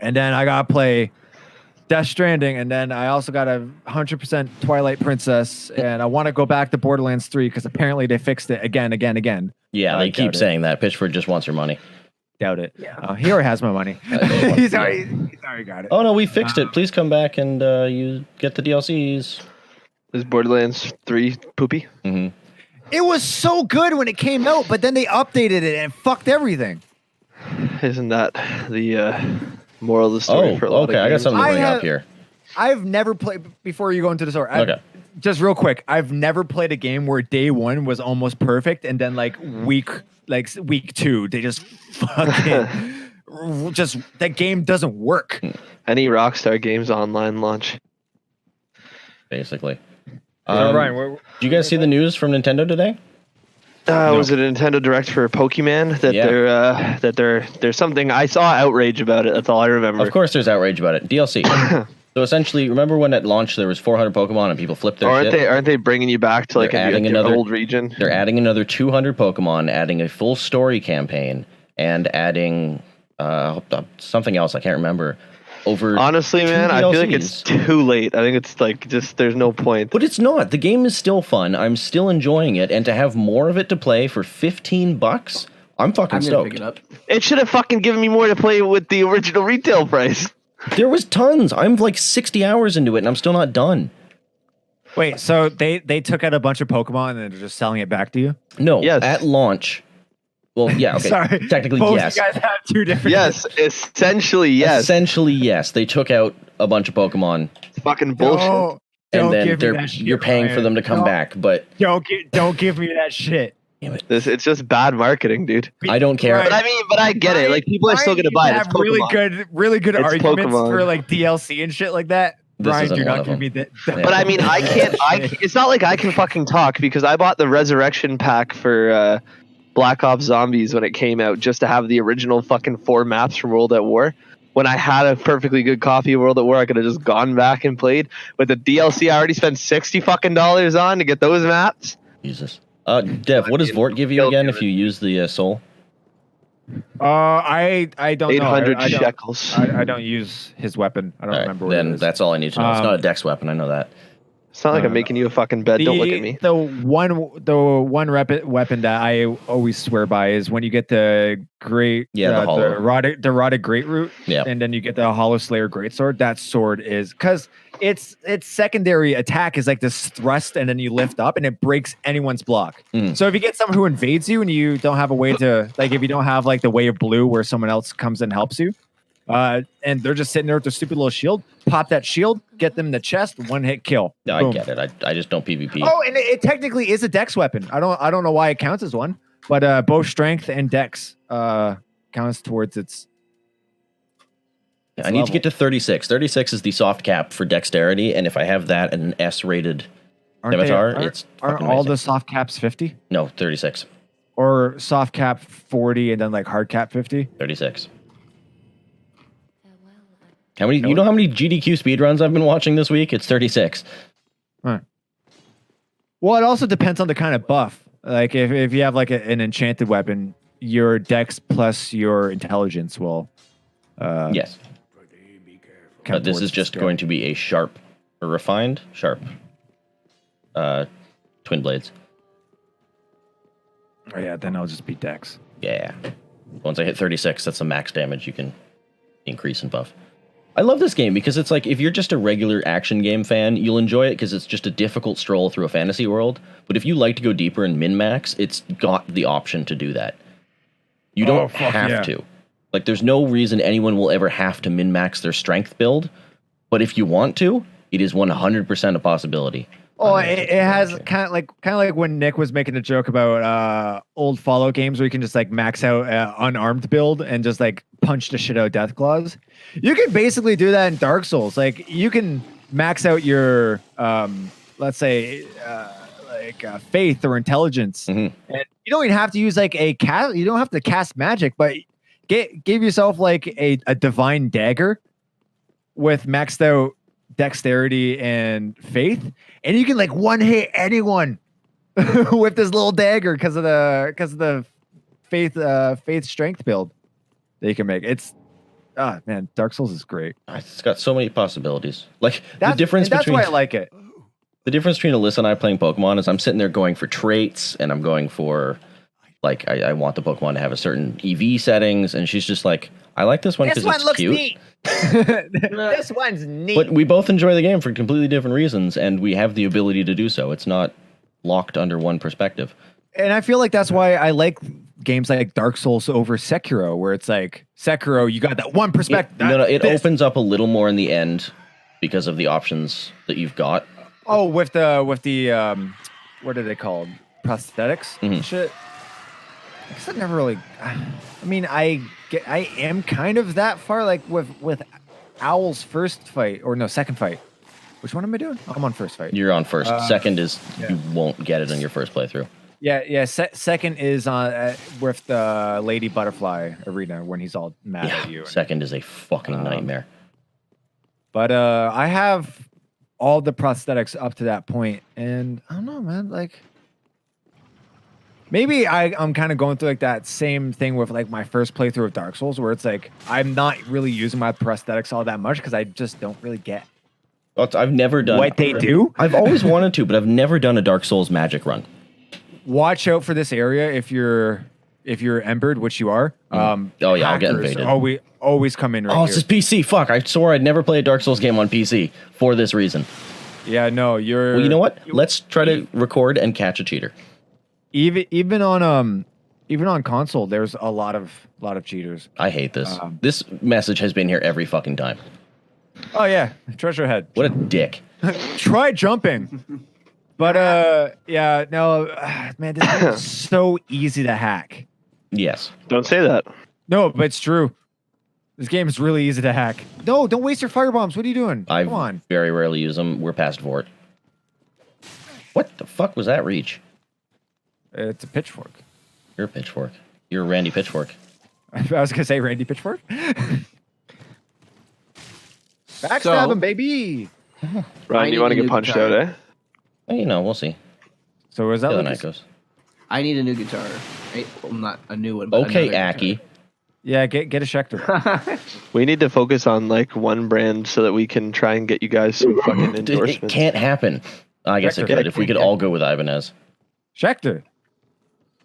And then I got to play Death Stranding, and then I also got a 100% Twilight Princess, and I want to go back to Borderlands 3 because apparently they fixed it again. Yeah, they keep saying that. Pitchford just wants your money. Doubt it. Yeah. He already has my money. He's already got it. Oh no, we fixed it. Please come back and you get the DLCs. Is Borderlands 3 poopy? Mm-hmm. It was so good when it came out, but then they updated it and fucked everything. Isn't that the moral of the story for a lot of games? I got something to bring up here. I've never played, before you go into the story, Okay. Just real quick, I've never played a game where day 1 was almost perfect, and then week 2, they just fucking that game doesn't work. Any Rockstar Games online launch. Basically. Ryan, did you guys see the news from Nintendo today? No. Was it a Nintendo Direct for Pokemon that there's something I saw outrage about it. That's all I remember. Of course, there's outrage about it. DLC. So essentially, remember when it launched, there was 400 Pokemon and people flipped their shit? Aren't they bringing you back to an old region? They're adding another 200 Pokemon, adding a full story campaign, and adding something else I can't remember. Honestly, man, I feel like it's too late. I think it's there's no point. But it's not. The game is still fun. I'm still enjoying it, and to have more of it to play for $15, I'm fucking stoked. Pick it up. It should have fucking given me more to play with the original retail price. There was tons. I'm 60 hours into it, and I'm still not done. wait, so they took out a bunch of Pokemon and they're just selling it back to you? No, yes. At launch. Well, yeah, okay. Sorry. Technically, Both yes. You guys have 2 different. Yes, essentially, yes. Essentially, yes. They took out a bunch of Pokemon. It's fucking bullshit. And then you're paying for them to come back, but don't give me that shit. Damn it. It's just bad marketing, dude. I don't care. But I get it. People are still gonna buy it. It's Have really good It's arguments Pokemon. for DLC and shit like that. Brian, isn't do one not of give them. me that. But I mean, I can't. It's not like I can fucking talk because I bought the Resurrection pack for Black Ops Zombies when it came out just to have the original fucking 4 maps from World at War. When I had a perfectly good copy of World at War, I could have just gone back and played. But the DLC I already spent $60 fucking on to get those maps. Jesus. Dev, what does Vort give you again if you use the soul? I don't 800 know. shekels. I don't use his weapon. I don't remember what it Then is. that's all I need to know. It's not a dex weapon. I know that. It's not like I'm making you a fucking bed. Don't look at me. The one weapon that I always swear by is when you get the great, the rotted great root, and then you get the Hollow Slayer greatsword. That sword is because its secondary attack is like this thrust, and then you lift up, and it breaks anyone's block. So if you get someone who invades you, and you don't have a way to if you don't have the way of blue where someone else comes and helps you. And they're just sitting there with their stupid little shield. Pop that shield, get them in the chest, 1-hit kill. No, Boom. I get it. I just don't PvP. Oh, and it technically is a dex weapon. I don't know why it counts as one, but both strength and dex counts towards its I need to get to 36. 36 is the soft cap for dexterity, and if I have that and an S-rated avatar, it's aren't fucking all amazing. the soft caps 50? No, 36. Or soft cap 40 and then like hard cap 50? 36. How many? You know how many GDQ speedruns I've been watching this week? It's 36. Huh. Well, it also depends on the kind of buff. Like if you have like an enchanted weapon, your dex plus your intelligence will. Yes. count This towards is the just skill. going to be a sharp, or refined sharp. Twin blades. Oh yeah, then I'll just be dex. Yeah. Once I hit 36, that's the max damage you can increase and buff. I love this game because it's like, if you're just a regular action game fan, you'll enjoy it because it's just a difficult stroll through a fantasy world. But if you like to go deeper and min-max, it's got the option to do that. You don't have to. Like, there's no reason anyone will ever have to min-max their strength build. But if you want to, it is 100% a possibility. Oh, it has kind of like when Nick was making a joke about old Fallout games where you can just like max out unarmed build and just like punch the shit out Deathclaws. You can basically do that in Dark Souls. Like you can max out your let's say faith or intelligence, and you don't even have to use like a cast. You don't have to cast magic, but give yourself like a divine dagger with maxed out dexterity and faith, and you can like one hit anyone with this little dagger because of the faith strength build that you can make. It's man, Dark Souls is great. It's got so many possibilities. Like the difference that's between why I like it. The difference between Alyssa and I playing Pokemon is I'm sitting there going for traits, and I'm going for like I want the Pokemon to have a certain EV settings, and she's just like, I like this one because it's cute. Neat. This one's neat. But we both enjoy the game for completely different reasons, and we have the ability to do so. It's not locked under one perspective. And I feel like that's why I like games like Dark Souls over Sekiro, where it's like Sekiro, you got that one perspective. It opens up a little more in the end because of the options that you've got. Oh, with the what are they called? Prosthetics and shit. I guess I never really. I mean, I am kind of that far. Like with Owl's first fight, or no, second fight. Which one am I doing? I'm on first fight. You're on first. Second is you won't get it on your first playthrough. Yeah. Second is on with the Lady Butterfly arena when he's all mad at you. Second is a fucking nightmare. But I have all the prosthetics up to that point, and I don't know, man. Like, maybe I'm kind of going through like that same thing with like my first playthrough of Dark Souls, where it's like I'm not really using my prosthetics all that much because I just don't really get I've never done what they do. I've always wanted to, but I've never done a Dark Souls magic run. Watch out for this area if you're embered, which you are. Oh yeah, I'll get invaded. Always come in right Oh, it's just PC. Fuck! I swore I'd never play a Dark Souls game on PC for this reason. Yeah, no, you're. Well, you know what? Let's try to record and catch a cheater. Even on console, there's a lot of cheaters. I hate this. This message has been here every fucking time. Oh yeah, treasure head. What a dick. Try jumping. But yeah, no, man, this game is so easy to hack. Yes. Don't say that. No, but it's true. This game is really easy to hack. No, don't waste your firebombs. What are you doing? I Come on. very rarely use them. We're past Vort. What the fuck was that reach? It's a pitchfork. You're a pitchfork. You're a Randy Pitchfork. I was gonna say Randy Pitchfork. Backstab him, baby. Ryan, you want to get punched out, eh? Well, you know, we'll see. So is that How the like night goes. I need a new guitar. Right? Well, not a new one. But Okay, another Aki. guitar. Yeah, get a Schecter. We need to focus on like one brand so that we can try and get you guys some fucking It endorsements. can't happen. I guess it Schecter. could if we could all go with Ibanez. Schecter.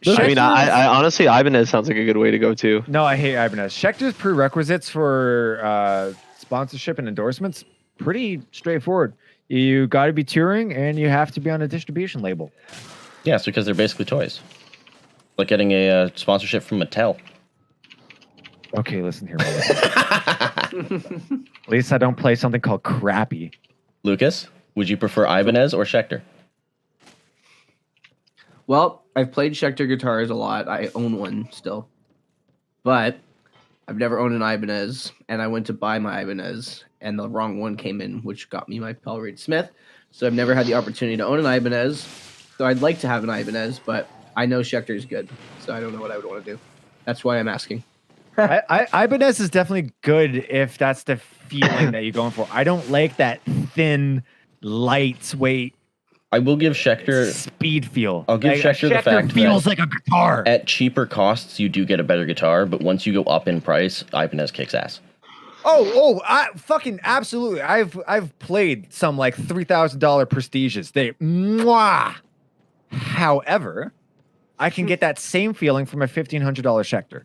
I mean, I honestly, Ibanez sounds like a good way to go too. No, I hate Ibanez. Schecter's prerequisites for sponsorship and endorsements pretty straightforward. You got to be touring, and you have to be on a distribution label. Yeah, it's because they're basically toys. Like getting a sponsorship from Mattel. Okay, listen here. At least I don't play something called Crappy. Lucas, would you prefer Ibanez or Schecter? Well, I've played Schecter guitars a lot. I own one still. But I've never owned an Ibanez, and I went to buy my Ibanez, and the wrong one came in, which got me my Pell Reed Smith. So I've never had the opportunity to own an Ibanez. So I'd like to have an Ibanez, but I know Schecter is good, so I don't know what I would want to do. That's why I'm asking. Ibanez is definitely good if that's the feeling that you're going for. I don't like that thin, lightweight. I will give Schecter speed feel. I'll give Schecter the fact feels like a guitar. At cheaper costs, you do get a better guitar, but once you go up in price, Ibanez kicks ass. I fucking absolutely. I've played some like $3,000 prestiges. However, I can get that same feeling from a $1,500 Schecter.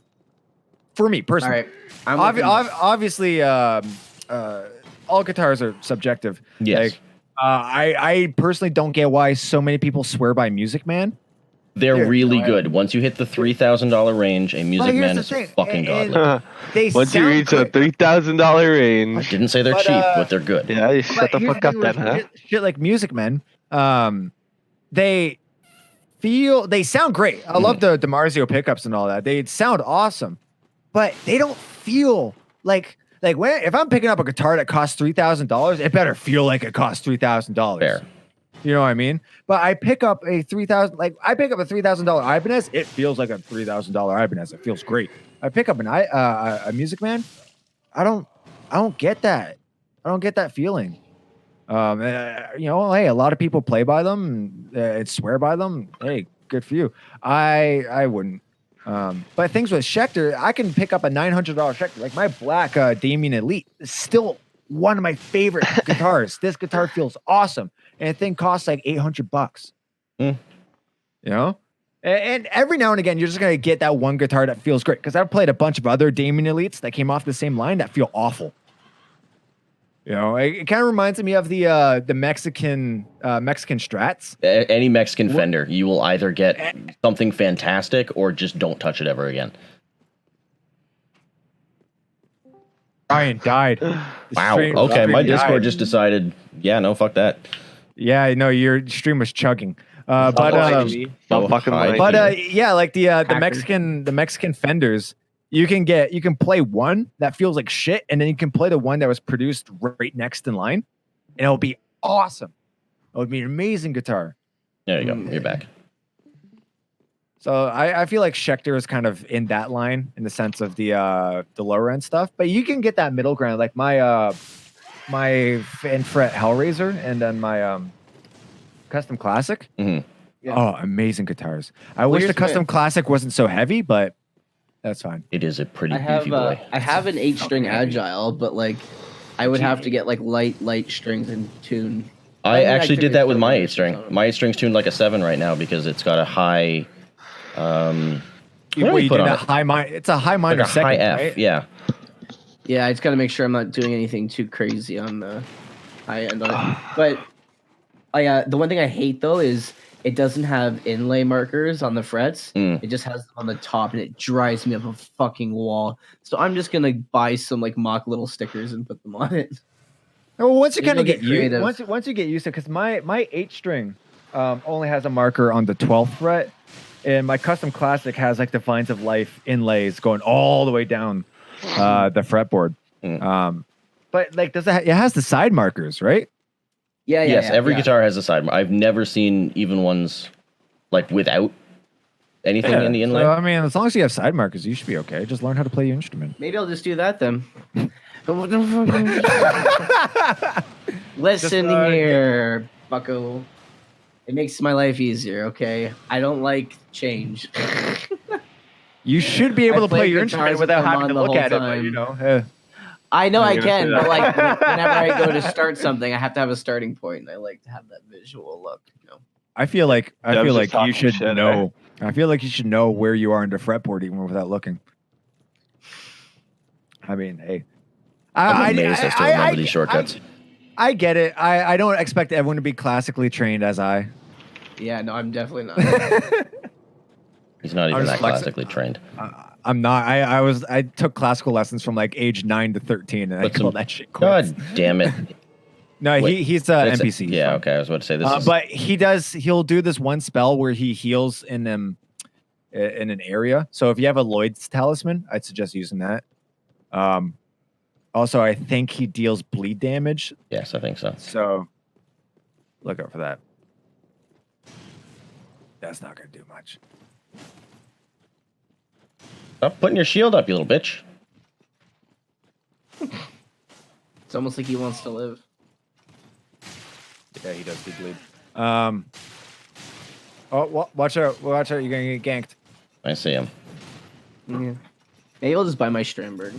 For me personally, all right. Obviously, all guitars are subjective. Yes. Like, I personally don't get why so many people swear by Music Man. They're really good. Once you hit the $3,000 range, a Music Man is fucking godly. Once you reach a $3,000 range, I didn't say they're cheap, but they're good. Yeah, you shut the fuck up then, huh? Shit like Music Men, they sound great. I love the DiMarzio pickups and all that. They sound awesome, but they don't feel like if I'm picking up a guitar that costs $3,000, it better feel like it costs $3,000. Fair. You know what I mean? But I pick up a $3,000 Ibanez, it feels like a $3,000 Ibanez. It feels great. I pick up a Music Man, I don't get that. I don't get that feeling. Hey, a lot of people play by them and swear by them. Hey, good for you. I wouldn't. But things with Schecter, I can pick up a $900 Schecter. Like my black Damien Elite is still one of my favorite guitars. This guitar feels awesome. And the thing costs like $800. You know? And every now and again, you're just going to get that one guitar that feels great. Because I've played a bunch of other Damien Elites that came off the same line that feel awful. You know, it kind of reminds me of the Mexican Strats. Any Mexican Fender, you will either get something fantastic or just don't touch it ever again. Ryan died. Wow. Okay, my Discord just decided, yeah, no, fuck that. Yeah, no, your stream was chugging. Yeah, like the Mexican Fenders. You can play one that feels like shit, and then you can play the one that was produced right next in line, and it'll be awesome. It would be an amazing guitar. There you go. You're back. So I feel like Schecter is kind of in that line in the sense of the lower end stuff, but you can get that middle ground. Like my Fret Hellraiser, and then my Custom Classic. Mm-hmm. Yeah. Oh, amazing guitars. I wish the Custom Classic wasn't so heavy, but that's fine. It is a pretty beefy boy. I have an 8-string Agile, but like I would have to get like light strings and tune. I actually did that with my 8-string. My 8-string's tuned like a 7 right now because it's got a high. It's a high minor second, high F, right? yeah. Yeah, I just got to make sure I'm not doing anything too crazy on the high end on it. But the one thing I hate though is it doesn't have inlay markers on the frets. It just has them on the top, and it drives me up a fucking wall. So I'm just gonna buy some like mock little stickers and put them on it. Well, once you kind of get used, once you get used to it, because my 8-string only has a marker on the 12th fret, and my Custom Classic has like Defiance of Life inlays going all the way down the fretboard. But like, it has the side markers, right? Yes, every guitar has a side. I've never seen even ones like without anything in the inlay. So, I mean, as long as you have side markers, you should be okay. Just learn how to play your instrument. Maybe I'll just do that then. Listen here, bucko. It makes my life easier, okay? I don't like change. You should be able to play your instrument without having to look at it, but, you know. I know I can, but like whenever I go to start something, I have to have a starting point, and I like to have that visual look. You know? I feel like you should know. I feel like you should know where you are in the fretboard even without looking. I mean, hey, I'm amazed I still remember these shortcuts. I get it. I don't expect everyone to be classically trained as I. Yeah, no, I'm definitely not. He's not even that classically trained. I'm not. I took classical lessons from like age 9 to 13, and I call that shit quits. God damn it. No, he's NPC. Yeah, okay. I was about to say this. But he'll do this one spell where he heals in an area. So if you have a Lloyd's talisman, I'd suggest using that. Also, I think he deals bleed damage. Yes, I think so. So look out for that. That's not going to do much. Stop putting your shield up, you little bitch. It's almost like he wants to live. Yeah, he does do bleed. Oh, watch out. Watch out. You're going to get ganked. I see him. Yeah. Maybe I'll just buy my Sternberg.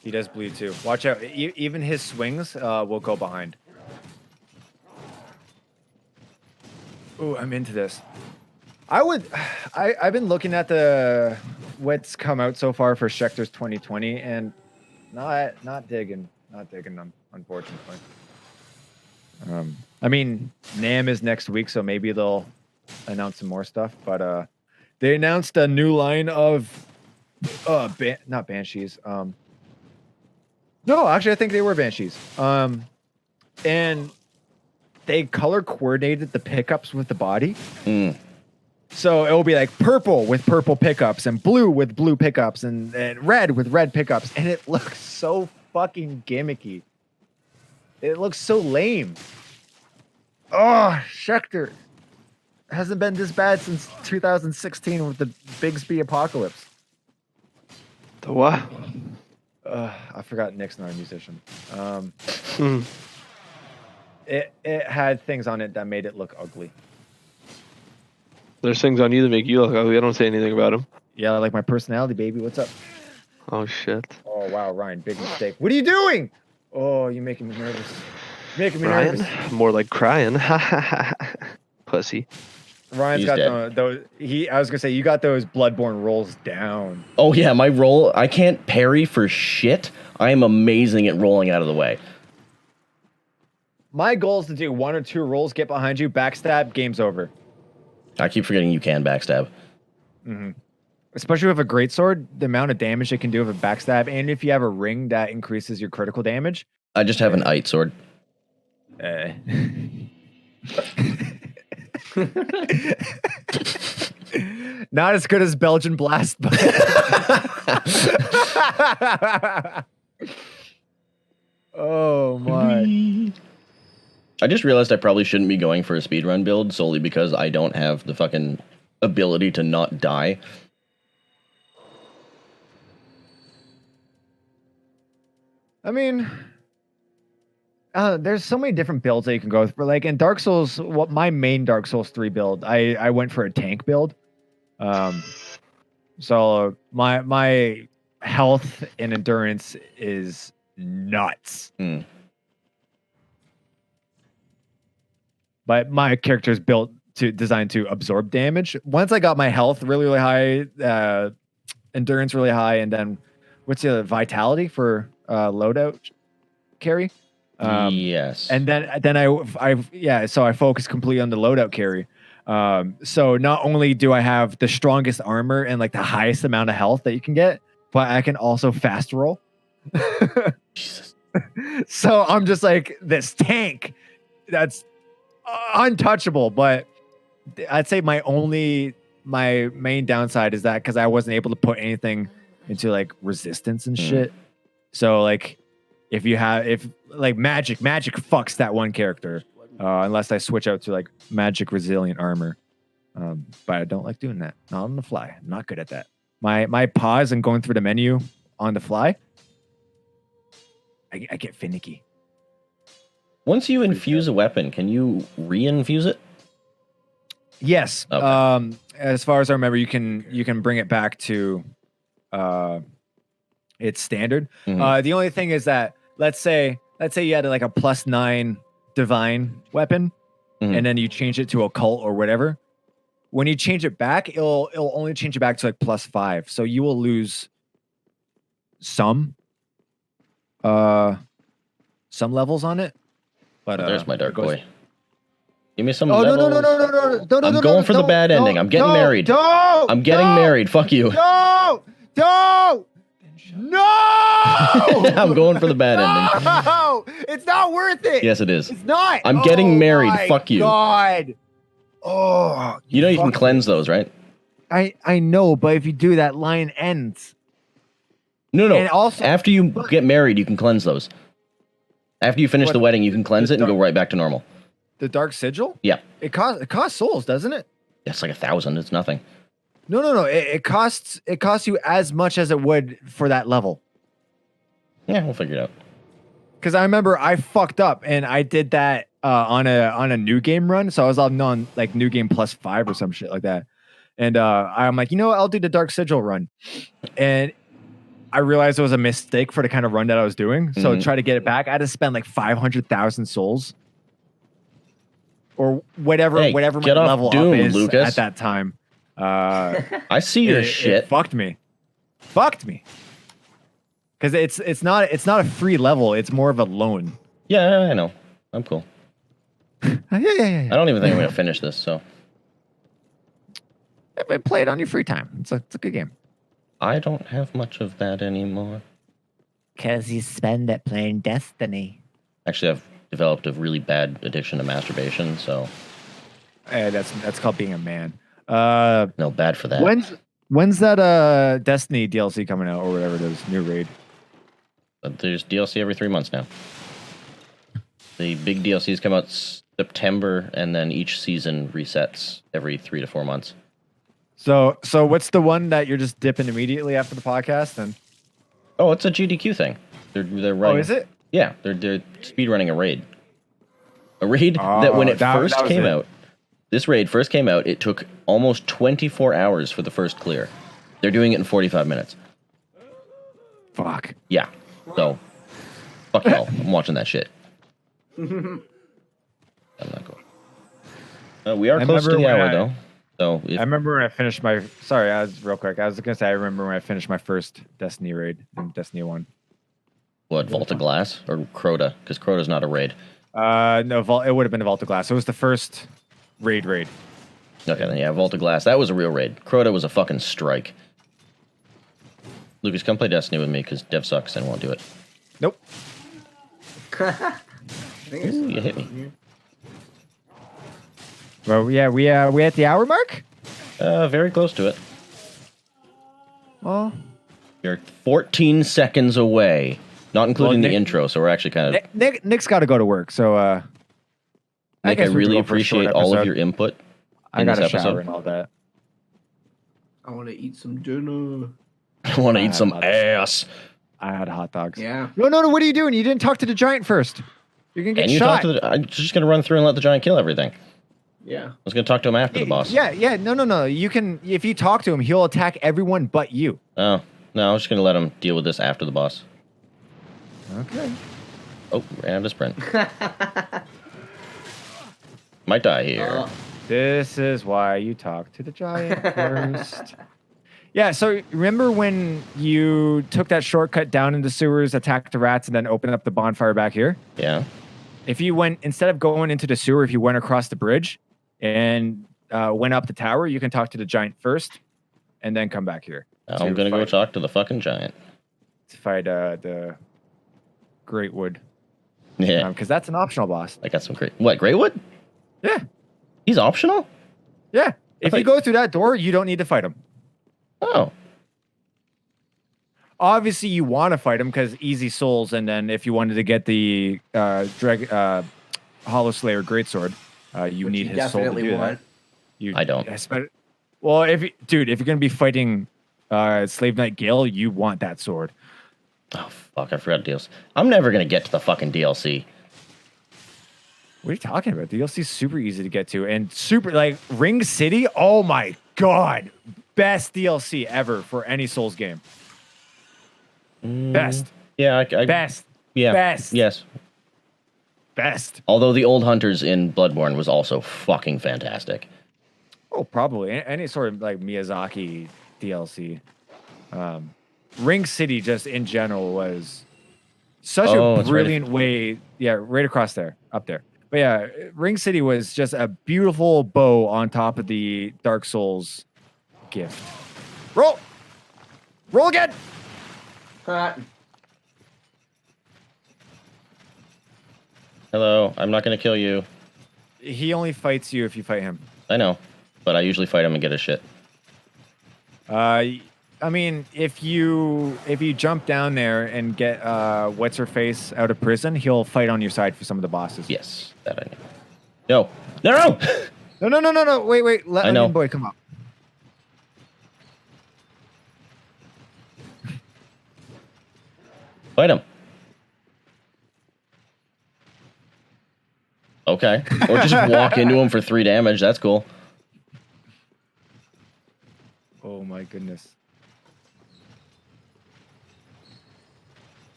He does bleed too. Watch out. Even his swings will go behind. Ooh, I'm into this. I've been looking at what's come out so far for Schecter's 2020 and not digging them, unfortunately. I mean, NAMM is next week, so maybe they'll announce some more stuff, but they announced a new line of not Banshees. No, actually I think they were Banshees. And they color coordinated the pickups with the body. So it will be like purple with purple pickups and blue with blue pickups and red with red pickups. And it looks so fucking gimmicky. It looks so lame. Oh, Schecter hasn't been this bad since 2016 with the Bigsby Apocalypse. The what? I forgot Nick's not a musician. It had things on it that made it look ugly. There's things on you that make you look ugly. I don't say anything about them. Yeah, like my personality, baby. What's up? Oh, shit. Oh, wow, Ryan, big mistake. What are you doing? Oh, you're making me nervous. Making me Ryan? nervous. More like crying. Pussy. Ryan's got those. I was gonna say you got those Bloodborne rolls down. Oh yeah, my roll. I can't parry for shit. I am amazing at rolling out of the way. My goal is to do 1 or 2 rolls, get behind you, backstab, game's over. I keep forgetting you can backstab. Especially with a greatsword, the amount of damage it can do with a backstab, and if you have a ring that increases your critical damage. I just have an Ite sword. Not as good as Belgian Blast, but oh my. I just realized I probably shouldn't be going for a speedrun build solely because I don't have the fucking ability to not die. I mean, there's so many different builds that you can go for. Like in Dark Souls, my main Dark Souls 3 build, I went for a tank build. So my health and endurance is nuts. But my character is designed to absorb damage. Once I got my health really, really high, endurance really high, and then what's the vitality for loadout carry? Yes. And then so I focus completely on the loadout carry. So not only do I have the strongest armor and like the highest amount of health that you can get, but I can also fast roll. Jesus. So I'm just like this tank that's untouchable. But I'd say my main downside is that because I wasn't able to put anything into like resistance and shit. So like if magic fucks that one character, unless I switch out to like magic resilient armor. But I don't like doing that. Not on the fly. I'm not good at that. My pause and going through the menu on the fly, I get finicky. Once you infuse a weapon, can you re-infuse it? Yes. Okay. As far as I remember, you can bring it back to its standard. The only thing is that let's say you had like a +9 divine weapon, and then you change it to occult or whatever. When you change it back, it'll only change it back to like +5. So you will lose some levels on it. But there's my dark boy. Give me some no, levels. No, I'm going for the bad ending. I'm getting married. I'm getting married. Fuck you. No! I'm going for the bad ending. No! It's not worth it. Yes, it is. It's not. I'm getting married. Fuck you. God. Oh. You know you can cleanse those, right? I know, but if you do that, line ends. No. And also, after you get married, you can cleanse those. After you finish the wedding, you can cleanse it and go right back to normal. The Dark Sigil? Yeah. It costs souls, doesn't it? It's like 1,000. It's nothing. No. It costs you as much as it would for that level. Yeah, we'll figure it out. Because I remember I fucked up and I did that on a new game run. So I was on like new game +5 or some shit like that. And I'm like, I'll do the Dark Sigil run. And I realized it was a mistake for the kind of run that I was doing. So to try to get it back, I had to spend like 500,000 souls. Or whatever my level Doom, up is Lucas. at that time. I see your shit. It fucked me. Because it's not a free level. It's more of a loan. Yeah, I know. I'm cool. Yeah. I don't even think I'm gonna finish this. So play it on your free time. It's a good game. I don't have much of that anymore. Because you spend it playing Destiny. Actually, I've developed a really bad addiction to masturbation. So that's called being a man. No, bad for that. When's that Destiny DLC coming out or whatever it is? New raid. But there's DLC every 3 months now. The big DLCs come out September, and then each season resets every 3 to 4 months. So what's the one that you're just dipping immediately after the podcast? And oh, it's a GDQ thing. They're running. Oh, is it? Yeah, they're speed running a raid. A raid that when it first came out, this raid first came out, it took almost 24 hours for the first clear. They're doing it in 45 minutes. Fuck. Yeah. So, fuck y'all. I'm watching that shit. I'm not going. We are close to the hour, though. So I remember when I finished my... Sorry, real quick. I was going to say, I remember when I finished my first Destiny raid in Destiny 1. What, Vault of Glass? Or Crota? Because Crota's not a raid. No, it would have been a Vault of Glass. It was the first raid. Okay, then yeah, Vault of Glass. That was a real raid. Crota was a fucking strike. Lucas, come play Destiny with me, because Dev sucks and won't do it. Nope. Ooh, you hit me. Well, yeah, we at the hour mark? Very close to it. Well, You're 14 seconds away. Not including the intro, so we're actually kind of... Nick's got to go to work, so... Nick, I really appreciate all of your input I in got this a shower episode. and all that. I want to eat some dinner. I want to eat some ass. I had hot dogs. Yeah. No, what are you doing? You didn't talk to the giant first. You're going to get shot. I'm just going to run through and let the giant kill everything. Yeah. I was going to talk to him after the boss. Yeah. No. You can... If you talk to him, he'll attack everyone but you. Oh, no, I was just going to let him deal with this after the boss. Okay. Oh, ran out of sprint. Might die here. This is why you talk to the giant first. Yeah, so remember when you took that shortcut down into sewers, attacked the rats, and then opened up the bonfire back here? Yeah. If you went, instead of going into the sewer, if you went across the bridge and went up the tower, you can talk to the giant first and then come back here. I'm going to go talk to the fucking giant. To fight the Greatwood. Yeah. Because that's an optional boss. I got some great... What, Greatwood? Yeah. He's optional? Yeah. If you go through that door, you don't need to fight him. Oh. Obviously, you want to fight him because easy souls, and then if you wanted to get the Hollow Slayer Greatsword, you need his soul to do that. I don't. Well, if you're going to be fighting Slave Knight Gale, you want that sword. Oh, fuck, I forgot DLC. I'm never going to get to the fucking DLC. What are you talking about? DLC is super easy to get to, and super, like, Ring City, oh my god. Best DLC ever for any Souls game. Best. Yeah, Best. Yeah. Best. Yes. Best. Although the Old Hunters in Bloodborne was also fucking fantastic. Oh, probably. Any sort of, like, Miyazaki DLC. Ring City, just in general, was such a brilliant way. Yeah, right across there, up there. But yeah, Ring City was just a beautiful bow on top of the Dark Souls gift. Roll again. Hello, I'm not going to kill you. He only fights you if you fight him. I know, but I usually fight him and get his shit. I mean, if you jump down there and get what's her face out of prison, he'll fight on your side for some of the bosses. Yes, that I know. No. No. Wait. Let Onion Boy come up. Fight him. Okay. Or just walk into him for 3 damage. That's cool. Oh my goodness.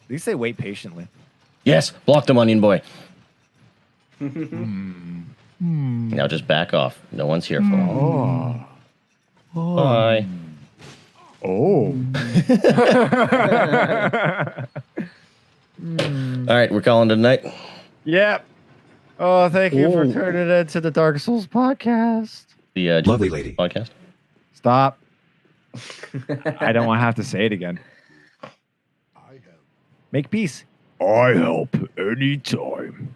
At least they wait patiently. Yes, blocked him, Onion Boy. Now just back off. No one's here for him. Bye. Oh. All right, we're calling it a night. Yep. Oh, thank you for turning it to the Dark Souls podcast. The Lovely lady podcast. Stop. I don't want to have to say it again. Make peace. I help anytime.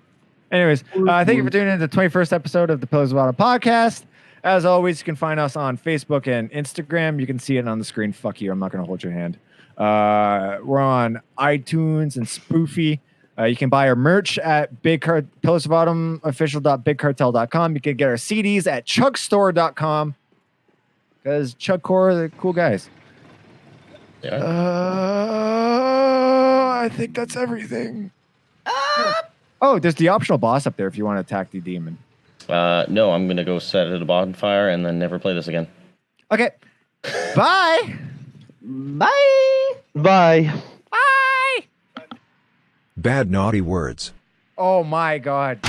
Anyways, thank you for tuning in to the 21st episode of the Pillars of Autumn podcast. As always, you can find us on Facebook and Instagram. You can see it on the screen. Fuck you. I'm not going to hold your hand. We're on iTunes and Spoofy. You can buy our merch at Pillars of Autumn official.bigcartel.com. You can get our CDs at ChugStore.com because Chugcore are the cool guys. Yeah. I think that's everything. Oh, there's the optional boss up there if you want to attack the demon. No, I'm going to go set it at a bonfire and then never play this again. Okay. Bye. Bye. Bye. Bye. bad naughty words. Oh my God.